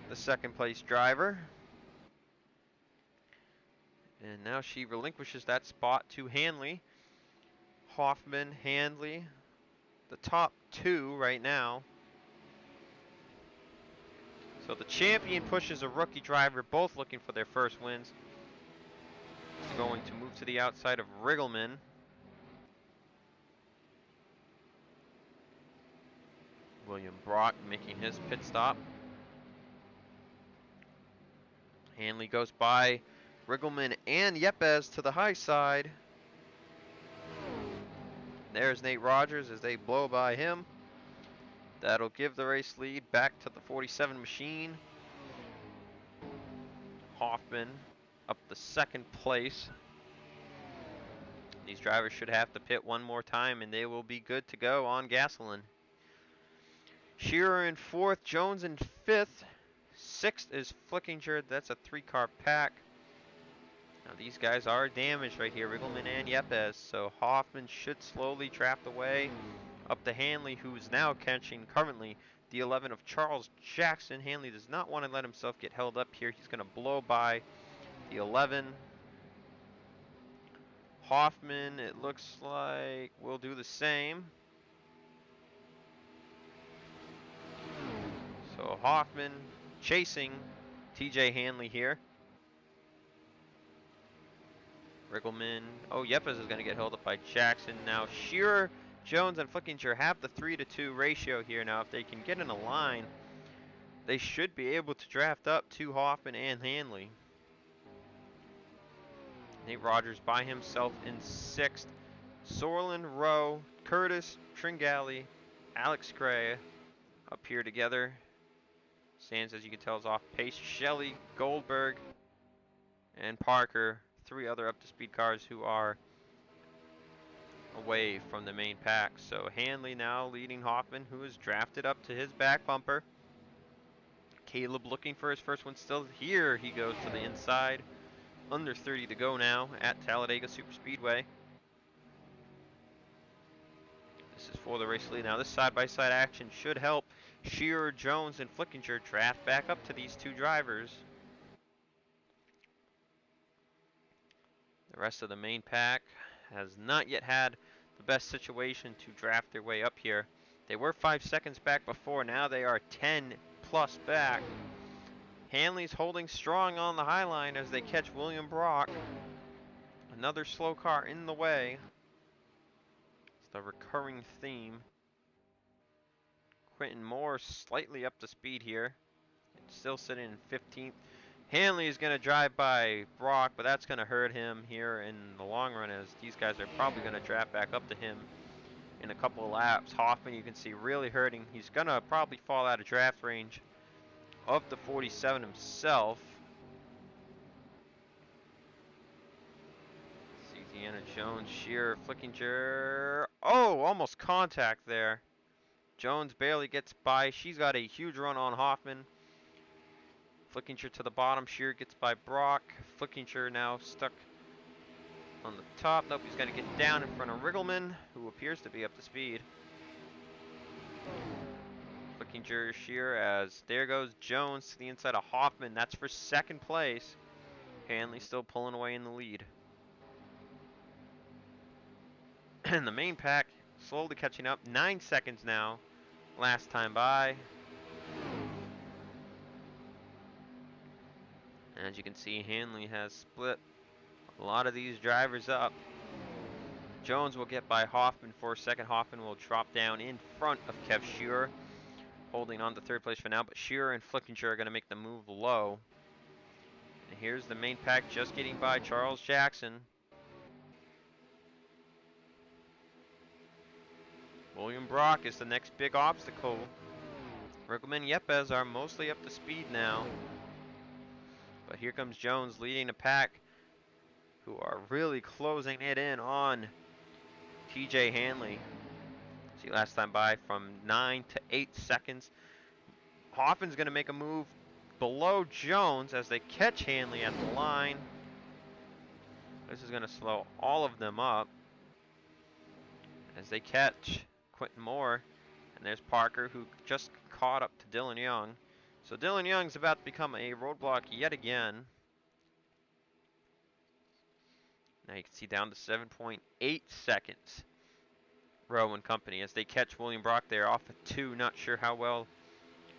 the 2nd place driver. And now she relinquishes that spot to Hanley. Hoffman, Handley, the top 2 right now. So the champion pushes a rookie driver, both looking for their first wins. He's going to move to the outside of Riggleman. William Brock making his pit stop. Hanley goes by Riggleman and Yepes to the high side. There's Nate Rogers as they blow by him. That'll give the race lead back to the 47 machine. Hoffman up the 2nd place. These drivers should have to pit one more time and they will be good to go on gasoline. Shearer in 4th, Jones in 5th. 6th is Flickinger. That's a 3-car pack. Now these guys are damaged right here, Riggleman and Yepes. So Hoffman should slowly draft away up to Hanley, who is now catching currently the 11 of Charles Jackson. Hanley does not want to let himself get held up here. He's going to blow by the 11. Hoffman, it looks like, will do the same. So Hoffman chasing TJ Hanley here. Riggleman, oh, Yepes is going to get held up by Jackson. Now Shearer, Jones, and Flickinger have the 3-to-2 ratio here. Now if they can get in a line, they should be able to draft up to Hoffman and Hanley. Nate Rogers by himself in 6th. Sorlin, Rowe, Curtis, Tringali, Alex Gray up here together. Sands, as you can tell, is off pace. Shelley, Goldberg, and Parker, 3 other up-to-speed cars who are away from the main pack. So Hanley now leading Hoffman, who is drafted up to his back bumper. Caleb looking for his first one still here. He goes to the inside. Under 30 to go now at Talladega Superspeedway. This is for the race lead. Now this side-by-side action should help Shearer, Jones, and Flickinger draft back up to these 2 drivers. The rest of the main pack has not yet had the best situation to draft their way up here. They were 5 seconds back before. Now they are 10 plus back. Hanley's holding strong on the high line as they catch William Brock. Another slow car in the way. It's the recurring theme. Quentin Moore slightly up to speed here. Still sitting in 15th. Hanley is going to drive by Brock, but that's going to hurt him here in the long run, as these guys are probably going to draft back up to him in a couple of laps. Hoffman, you can see, really hurting. He's going to probably fall out of draft range of the 47 himself. See Deanna Jones, Shearer, Flickinger. Oh, almost contact there. Jones barely gets by. She's got a huge run on Hoffman. Flickinger to the bottom. Shearer gets by Brock. Flickinger now stuck on the top. Nope, he's going to get down in front of Riggleman, who appears to be up to speed. Flickinger, Shearer, as there goes Jones to the inside of Hoffman. That's for second place. Hanley still pulling away in the lead. And the main pack slowly catching up. 9 seconds now. Last time by. As you can see, Hanley has split a lot of these drivers up. Jones will get by Hoffman for a second. Hoffman will drop down in front of Kev Shearer, holding on to third place for now, but Shearer and Flickinger are going to make the move low. And here's the main pack just getting by Charles Jackson. William Brock is the next big obstacle. Riggleman, Yepes are mostly up to speed now. But here comes Jones leading the pack, who are really closing it in on TJ Hanley. See, last time by from 9 to 8 seconds. Hoffman's going to make a move below Jones as they catch Hanley at the line. This is going to slow all of them up as they catch Quentin Moore. And there's Parker, who just caught up to Dylan Young. So Dylan Young's about to become a roadblock yet again. Now you can see down to 7.8 seconds. Rowe and company as they catch William Brock there off of 2. Not sure how well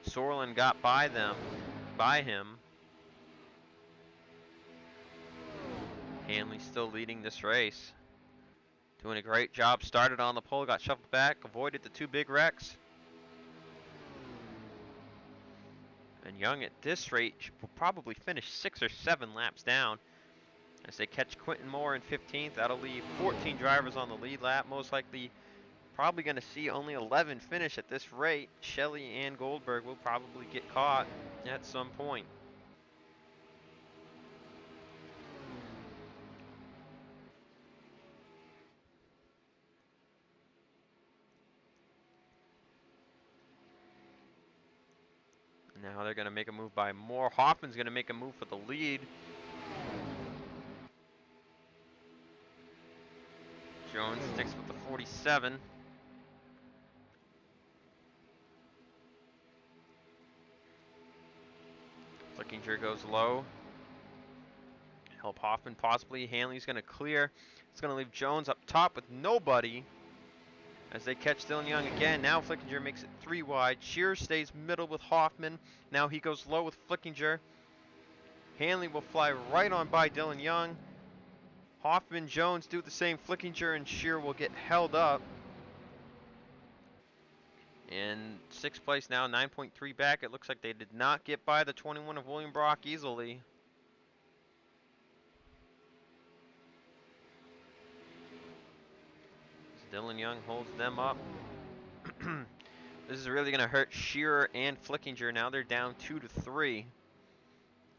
Sorlin got by him. Hanley still leading this race. Doing a great job. Started on the pole, got shuffled back, avoided the 2 big wrecks. And Young at this rate will probably finish 6 or 7 laps down. As they catch Quentin Moore in 15th, that'll leave 14 drivers on the lead lap. Most likely, probably going to see only 11 finish at this rate. Shelley and Goldberg will probably get caught at some point. Now they're going to make a move by Moore. Hoffman's going to make a move for the lead. Jones sticks with the 47. Flickinger goes low. Help Hoffman possibly. Hanley's going to clear. It's going to leave Jones up top with nobody as they catch Dylan Young again. Now Flickinger makes it 3 wide. Shearer stays middle with Hoffman. Now he goes low with Flickinger. Hanley will fly right on by Dylan Young. Hoffman, Jones do the same. Flickinger and Shearer will get held up. In 6th place now, 9.3 back. It looks like they did not get by the 21 of William Brock easily. Dylan Young holds them up. This is really going to hurt Shearer and Flickinger. Now they're down 2 to 3.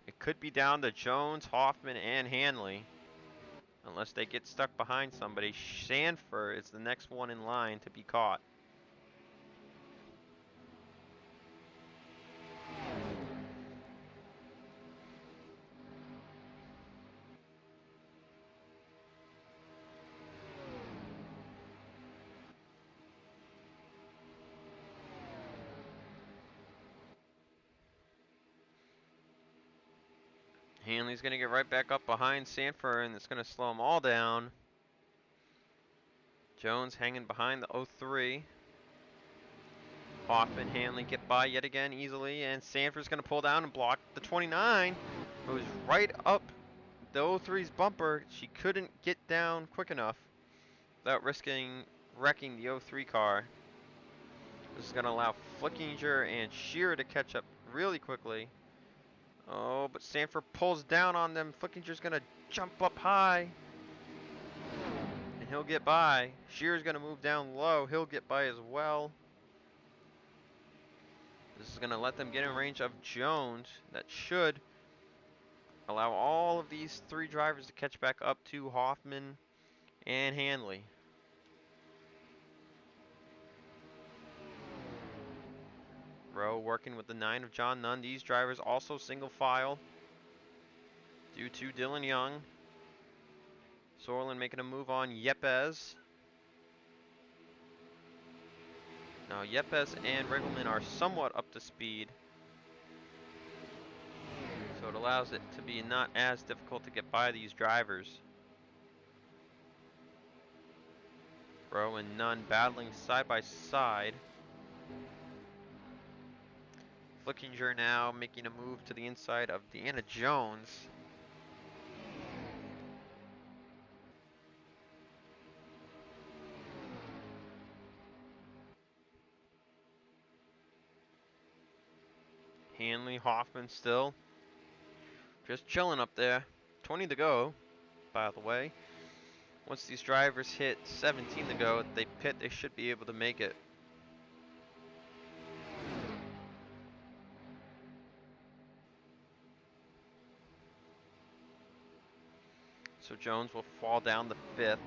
It could be down to Jones, Hoffman, and Hanley, unless they get stuck behind somebody. Sanford is the next one in line to be caught. Hanley's going to get right back up behind Sanford, and it's going to slow them all down. Jones hanging behind the 03. Hoffman, Hanley get by yet again easily, and Sanford's going to pull down and block the 29, who's right up the 03's bumper. She couldn't get down quick enough without wrecking the 03 car. This is going to allow Flickinger and Shearer to catch up really quickly. Oh, but Sanford pulls down on them. Flickinger's going to jump up high, and he'll get by. Shearer's going to move down low. He'll get by as well. This is going to let them get in range of Jones. That should allow all of these 3 drivers to catch back up to Hoffman and Hanley. Rowe working with the 9 of John Nunn. These drivers also single file due to Dylan Young. Sorlin making a move on Yepes. Now Yepes and Riggleman are somewhat up to speed, so it allows it to be not as difficult to get by these drivers. Rowe and Nunn battling side by side. Flickinger now making a move to the inside of Deanna Jones. Hanley, Hoffman still just chilling up there. 20 to go, by the way. Once these drivers hit 17 to go, they pit, they should be able to make it. So Jones will fall down to 5th.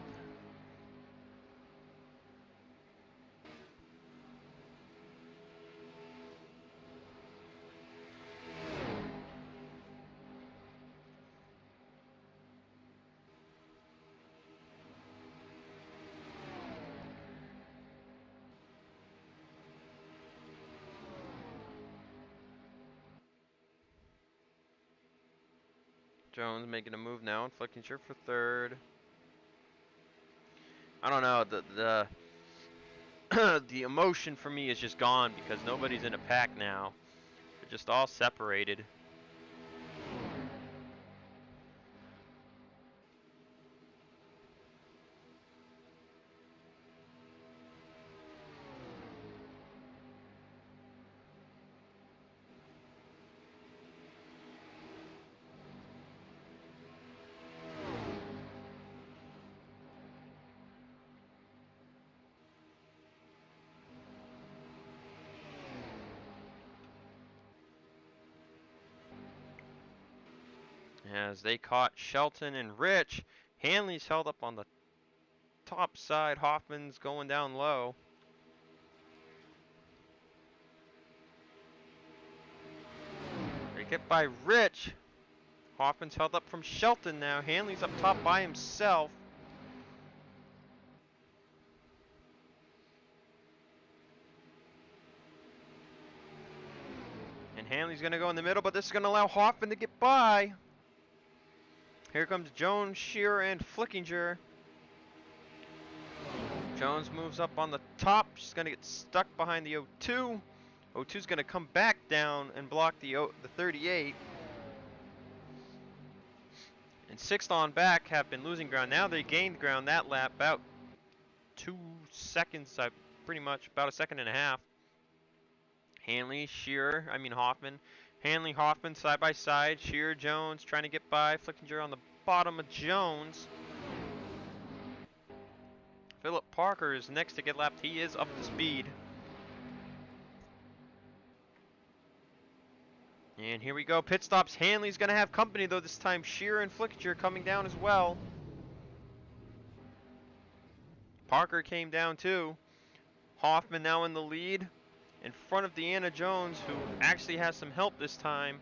Jones making a move now, and Flickinger for 3rd. I don't know, the emotion for me is just gone because nobody's in a pack now. They're just all separated. As they caught Shelton and Rich, Hanley's held up on the top side. Hoffman's going down low. They get by Rich. Hoffman's held up from Shelton now. Hanley's up top by himself. And Hanley's going to go in the middle, but this is going to allow Hoffman to get by. Here comes Jones, Shearer, and Flickinger. Jones moves up on the top. She's going to get stuck behind the 02. 02's going to come back down and block the 38. And 6th on back have been losing ground. Now they gained ground that lap about 2 seconds, pretty much about a second and a half. Hanley, Hoffman. Hanley, Hoffman side by side. Shearer, Jones trying to get by. Flickinger on the bottom of Jones. Philip Parker is next to get lapped. He is up to speed. And here we go. Pit stops. Hanley's going to have company, though, this time. Shearer and Flickinger coming down as well. Parker came down, too. Hoffman now in the lead in front of Deanna Jones, who actually has some help this time.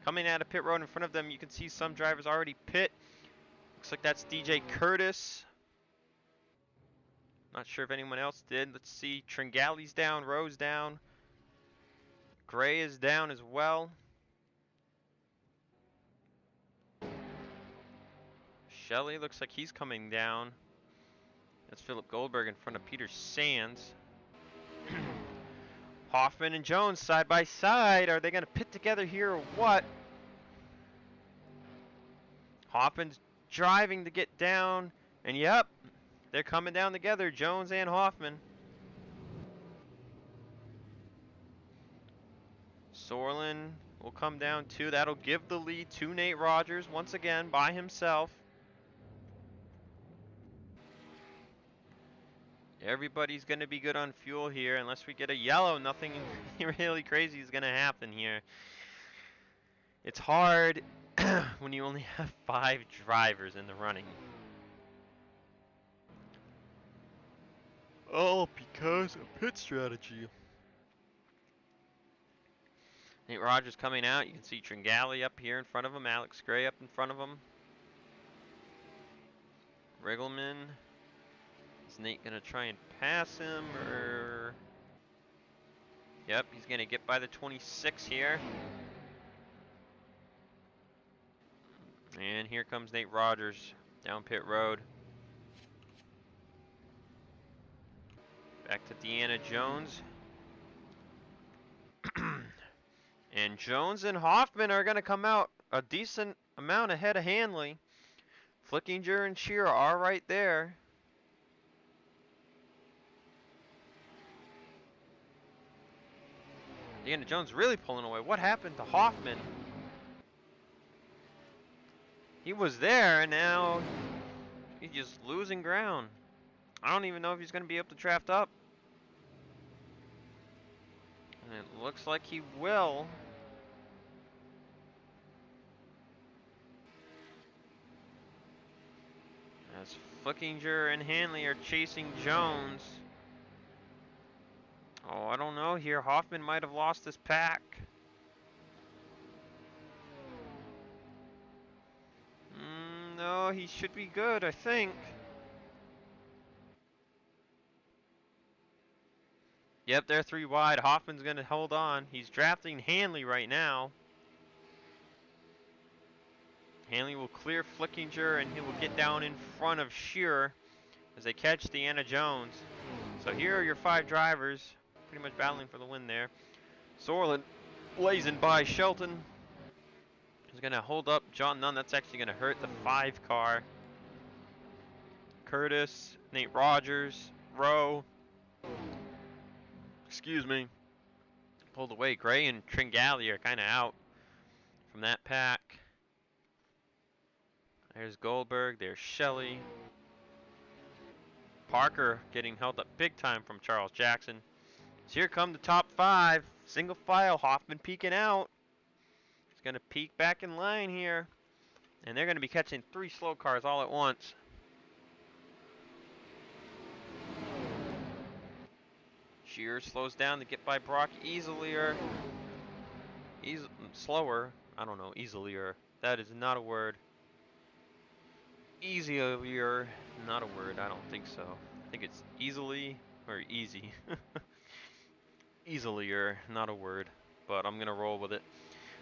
Coming out of pit road in front of them, you can see some drivers already pit. Looks like that's DJ Curtis. Not sure if anyone else did. Let's see. Tringali's down. Rowe's down. Gray is down as well. Shelley looks like he's coming down. That's Philip Goldberg in front of Peter Sands. Hoffman and Jones side by side. Are they going to pit together here or what? Hoffman's driving to get down. And yep, they're coming down together, Jones and Hoffman. Sorlin will come down too. That'll give the lead to Nate Rogers once again by himself. Everybody's going to be good on fuel here. Unless we get a yellow, nothing really crazy is going to happen here. It's hard when you only have 5 drivers in the running. All because of pit strategy. Nate Rogers coming out. You can see Tringali up here in front of him. Alex Gray up in front of him. Riggleman. Is Nate going to try and pass him, or... Yep, he's going to get by the 26 here. And here comes Nate Rogers down pit road. Back to Deanna Jones. And Jones and Hoffman are going to come out a decent amount ahead of Hanley. Flickinger and Shearer are right there. Deanna Jones really pulling away. What happened to Hoffman? He was there, and now he's just losing ground. I don't even know if he's going to be able to draft up. And it looks like he will. As Flickinger and Hanley are chasing Jones. Oh, I don't know here. Hoffman might have lost his pack. No, he should be good, I think. Yep, they're 3 wide. Hoffman's going to hold on. He's drafting Hanley right now. Hanley will clear Flickinger, and he will get down in front of Shearer as they catch Deanna Jones. So here are your 5 drivers, pretty much battling for the win there. Sorlin blazing by Shelton. He's going to hold up John Nunn. That's actually going to hurt the 5 car. Curtis, Nate Rogers, Rowe. Excuse me. Pulled away. Gray and Tringali are kind of out from that pack. There's Goldberg. There's Shelley. Parker getting held up big time from Charles Jackson. So here come the top 5. Single file. Hoffman peeking out. He's going to peek back in line here. And they're going to be catching 3 slow cars all at once. Shearer slows down to get by Brock easilier. Slower. I don't know. Easilier. That is not a word. Easier. Not a word. I don't think so. I think it's easily or easy. Easilier. Not a word. But I'm going to roll with it.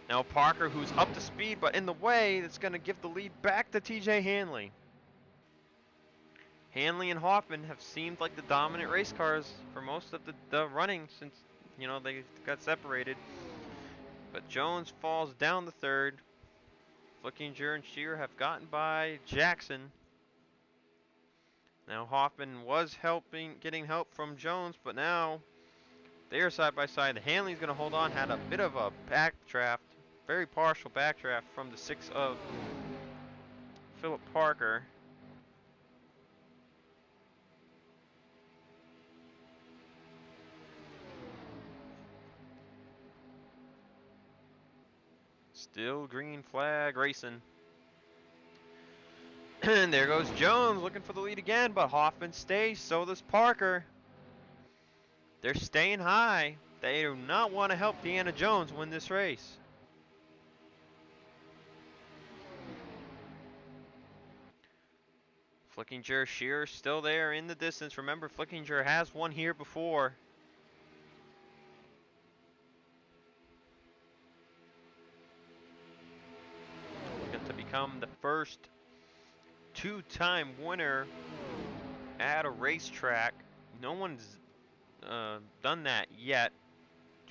Now Parker, who's up to speed, but in the way, that's going to give the lead back to TJ Hanley. Hanley and Hoffman have seemed like the dominant race cars for most of the running since, you know, they got separated. But Jones falls down the 3rd. Flickinger and Shearer have gotten by Jackson. Now Hoffman was getting help from Jones, but now they are side by side. Hanley's going to hold on, had a bit of a backdraft, very partial backdraft from the 6 of Philip Parker. Still green flag racing. And there goes Jones looking for the lead again, but Hoffman stays, so does Parker. They're staying high. They do not want to help Deanna Jones win this race. Flickinger, Shearer still there in the distance. Remember, Flickinger has won here before. Looking to become the first 2-time winner at a racetrack. No one's done that yet,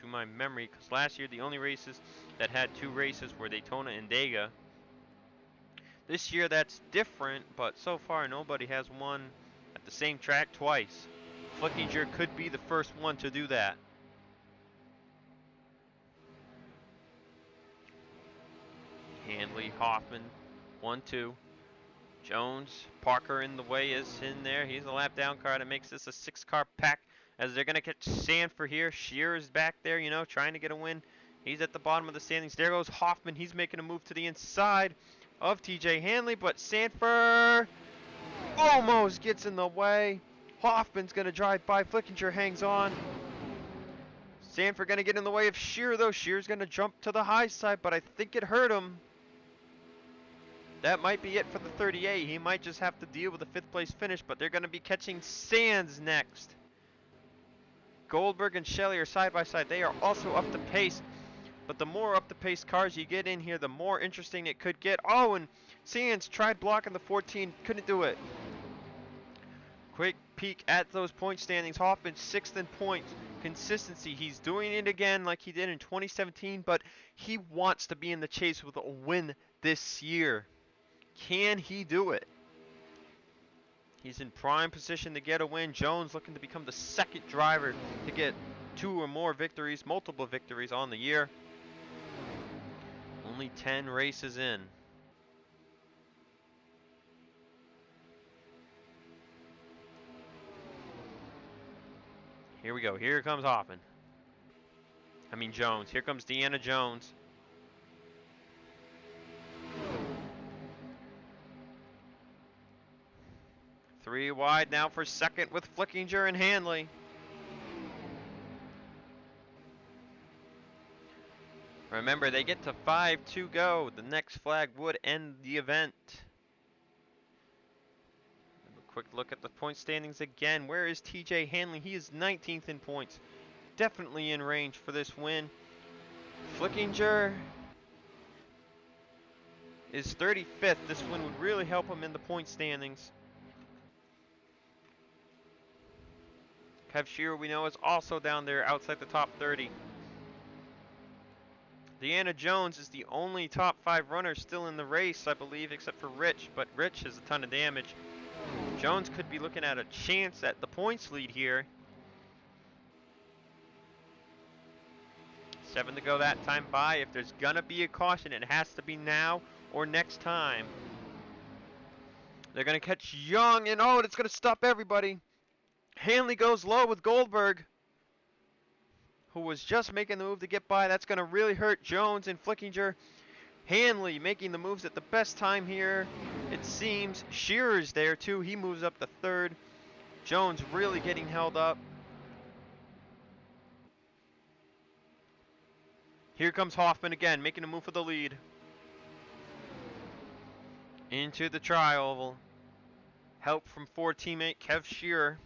to my memory, because last year the only races that had 2 races were Daytona and Daytona. This year that's different, but so far nobody has won at the same track twice. Flickinger could be the first one to do that. Hanley, Hoffman, 1-2. Jones, Parker in the way is in there. He's a lap down car that makes this a 6-car pack as they're going to catch Sanford here. Shearer's back there, you know, trying to get a win. He's at the bottom of the standings. There goes Hoffman. He's making a move to the inside of TJ Hanley, but Sanford almost gets in the way. Hoffman's going to drive by. Flickinger hangs on. Sanford going to get in the way of Shearer, though. Shearer's going to jump to the high side, but I think it hurt him. That might be it for the 38. He might just have to deal with a 5th place finish, but they're going to be catching Sands next. Goldberg and Shelley are side by side. They are also up the pace, but the more up the pace cars you get in here, the more interesting it could get. Oh, and Sands tried blocking the 14, couldn't do it. Quick peek at those point standings. Hoffman 6th in points. Consistency. He's doing it again like he did in 2017, but he wants to be in the chase with a win this year. Can he do it? He's in prime position to get a win. Jones looking to become the 2nd driver to get 2 or more victories, multiple victories on the year. Only 10 races in. Here we go. Here comes Hoffman. Jones. Here comes Deanna Jones. Three wide now for 2nd with Flickinger and Hanley. Remember, they get to 5 to go. The next flag would end the event. A quick look at the point standings again. Where is TJ Hanley? He is 19th in points. Definitely in range for this win. Flickinger is 35th. This win would really help him in the point standings. Kev Shearer, we know, is also down there outside the top 30. Deanna Jones is the only top 5 runner still in the race, I believe, except for Rich, but Rich has a ton of damage. Jones could be looking at a chance at the points lead here. 7 to go that time by. If there's gonna be a caution, it has to be now or next time. They're gonna catch Young, and oh, it's gonna stop everybody. Hanley goes low with Goldberg, who was just making the move to get by. That's going to really hurt Jones and Flickinger. Hanley making the moves at the best time here, it seems. Shearer's there too. He moves up to 3rd. Jones really getting held up. Here comes Hoffman again, making a move for the lead. Into the tri-oval. Help from Ford teammate Kev Shearer.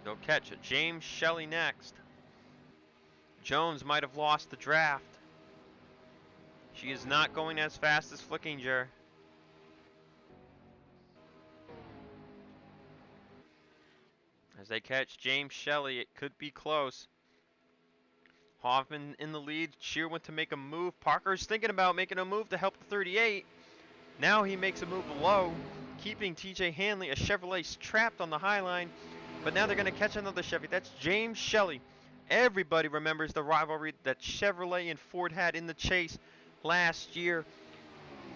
They'll catch James Shelley next. Jones might have lost the draft. She is not going as fast as Flickinger. As they catch James Shelley, it could be close. Hoffman in the lead. Shearer went to make a move. Parker's thinking about making a move to help the 38. Now he makes a move low, keeping TJ Hanley. A Chevrolet's trapped on the high line. But now they're going to catch another Chevy. That's James Shelley. Everybody remembers the rivalry that Chevrolet and Ford had in the chase last year.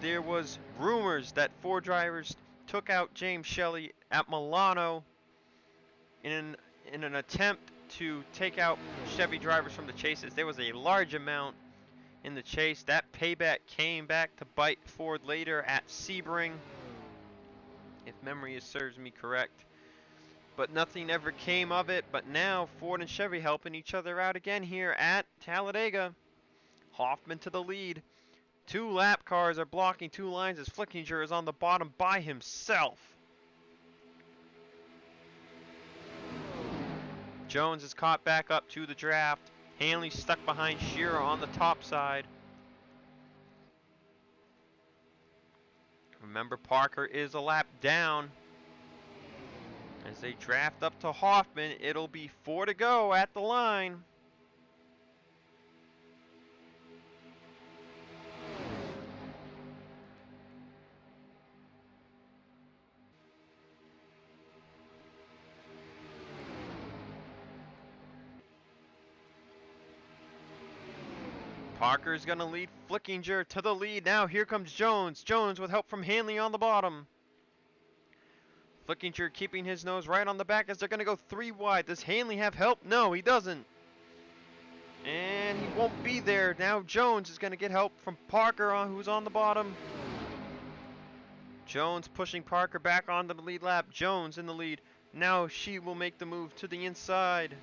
There was rumors that Ford drivers took out James Shelley at Milano in an attempt to take out Chevy drivers from the chases. There was a large amount in the chase. That payback came back to bite Ford later at Sebring, if memory serves me correct. But nothing ever came of it. But now Ford and Chevy helping each other out again here at Talladega. Hoffman to the lead. 2 lap cars are blocking 2 lines as Flickinger is on the bottom by himself. Jones is caught back up to the draft. Hanley stuck behind Shearer on the top side. Remember, Parker is a lap down. As they draft up to Hoffman, it'll be 4 to go at the line. Parker's going to lead Flickinger to the lead. Now here comes Jones. Jones with help from Hanley on the bottom. Flickinger keeping his nose right on the back as they're going to go 3 wide. Does Hanley have help? No, he doesn't. And he won't be there. Now Jones is going to get help from Parker, who's on the bottom. Jones pushing Parker back onto the lead lap. Jones in the lead. Now she will make the move to the inside.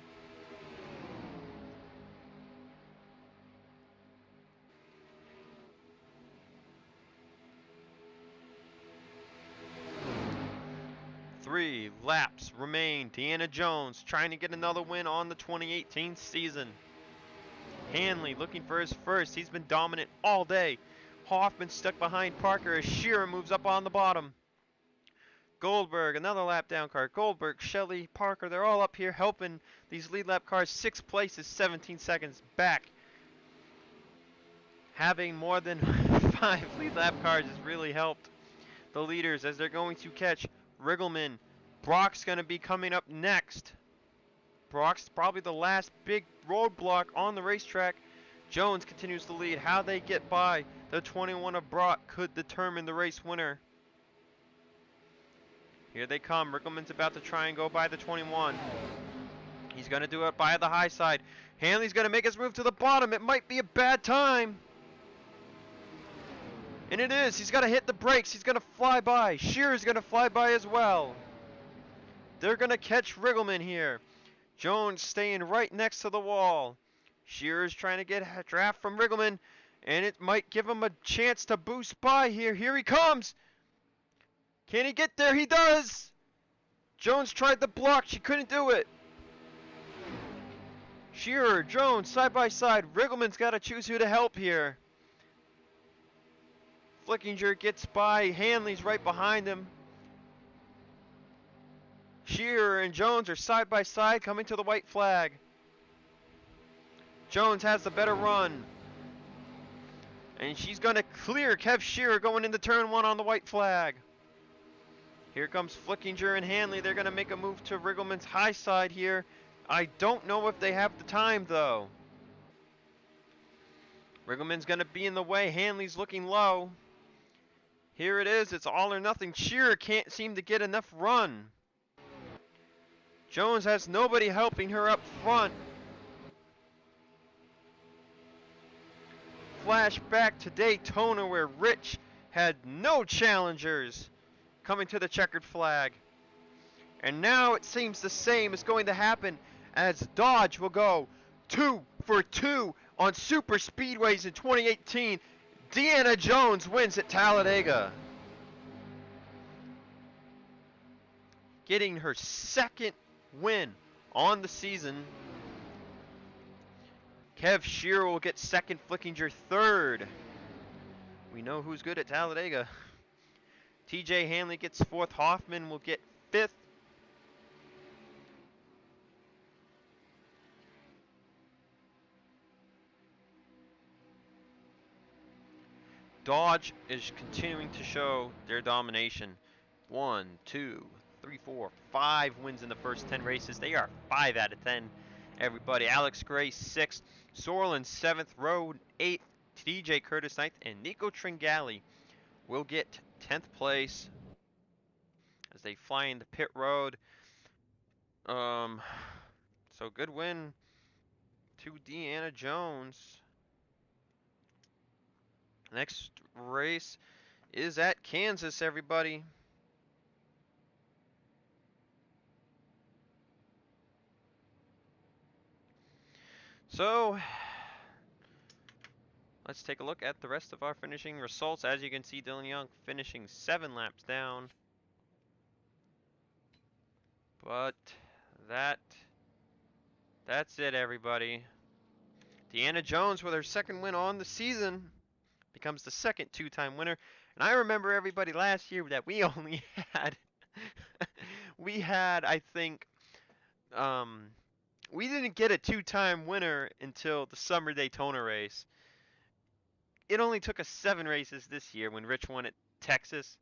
Three laps remain. Deanna Jones trying to get another win on the 2018 season. Hanley looking for his first. He's been dominant all day. Hoffman stuck behind Parker as Shearer moves up on the bottom. Goldberg, another lap down car. Goldberg, Shelley, Parker, they're all up here helping these lead lap cars. 6 places, 17 seconds back. Having more than 5 lead lap cars has really helped the leaders as they're going to catch Riggleman. Brock's going to be coming up next. Brock's probably the last big roadblock on the racetrack. Jones continues to lead. How they get by the 21 of Brock could determine the race winner. Here they come. Riggleman's about to try and go by the 21. He's going to do it by the high side. Hanley's going to make his move to the bottom. It might be a bad time. And it is. He's got to hit the brakes. He's going to fly by. Shearer's going to fly by as well. They're going to catch Riggleman here. Jones staying right next to the wall. Shearer's trying to get a draft from Riggleman. And it might give him a chance to boost by here. Here he comes. Can he get there? He does. Jones tried the block. She couldn't do it. Shearer, Jones, side by side. Riggleman's got to choose who to help here. Flickinger gets by. Hanley's right behind him. Shearer and Jones are side by side coming to the white flag. Jones has the better run. And she's going to clear Kev Shearer going into turn 1 on the white flag. Here comes Flickinger and Hanley. They're going to make a move to Riggleman's high side here. I don't know if they have the time, though. Riggleman's going to be in the way. Hanley's looking low. Here it is. It's all or nothing. Shearer can't seem to get enough run. Jones has nobody helping her up front. Flashback to Daytona where Rich had no challengers coming to the checkered flag. And now it seems the same is going to happen as Dodge will go 2 for 2 on super speedways in 2018. Deanna Jones wins at Talladega, getting her second win on the season. Kev Shearer will get second, Flickinger third. We know who's good at Talladega. TJ Hanley gets fourth. Hoffman will get fifth. Dodge is continuing to show their domination. 1, 2, 3, 4, 5 wins in the first 10 races. They are 5 out of 10. Everybody. Alex Gray 6th. Sorlin 7th. Road 8th. TJ Curtis 9th. And Nico Tringali will get 10th place as they fly into pit road. So good win to Deanna Jones. Next race is at Kansas, everybody. So let's take a look at the rest of our finishing results. As you can see, Dylan Young finishing 7 laps down. But that's it, everybody. Deanna Jones with her second win on the season becomes the second 2-time winner. And I remember, everybody, last year that we only had I think we didn't get a 2-time winner until the summer Daytona race. It only took us 7 races this year when Rich won at Texas.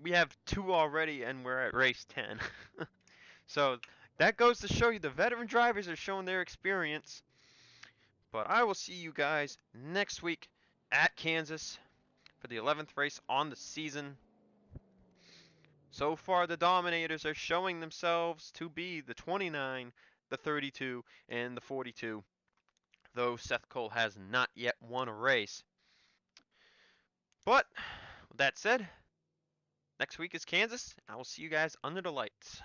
We have 2 already and we're at race 10. So that goes to show you the veteran drivers are showing their experience. But I will see you guys next week at Kansas for the 11th race on the season. So far, the Dominators are showing themselves to be the 29, the 32, and the 42, though Seth Cole has not yet won a race. But, with that said, Next week is Kansas. I will see you guys under the lights.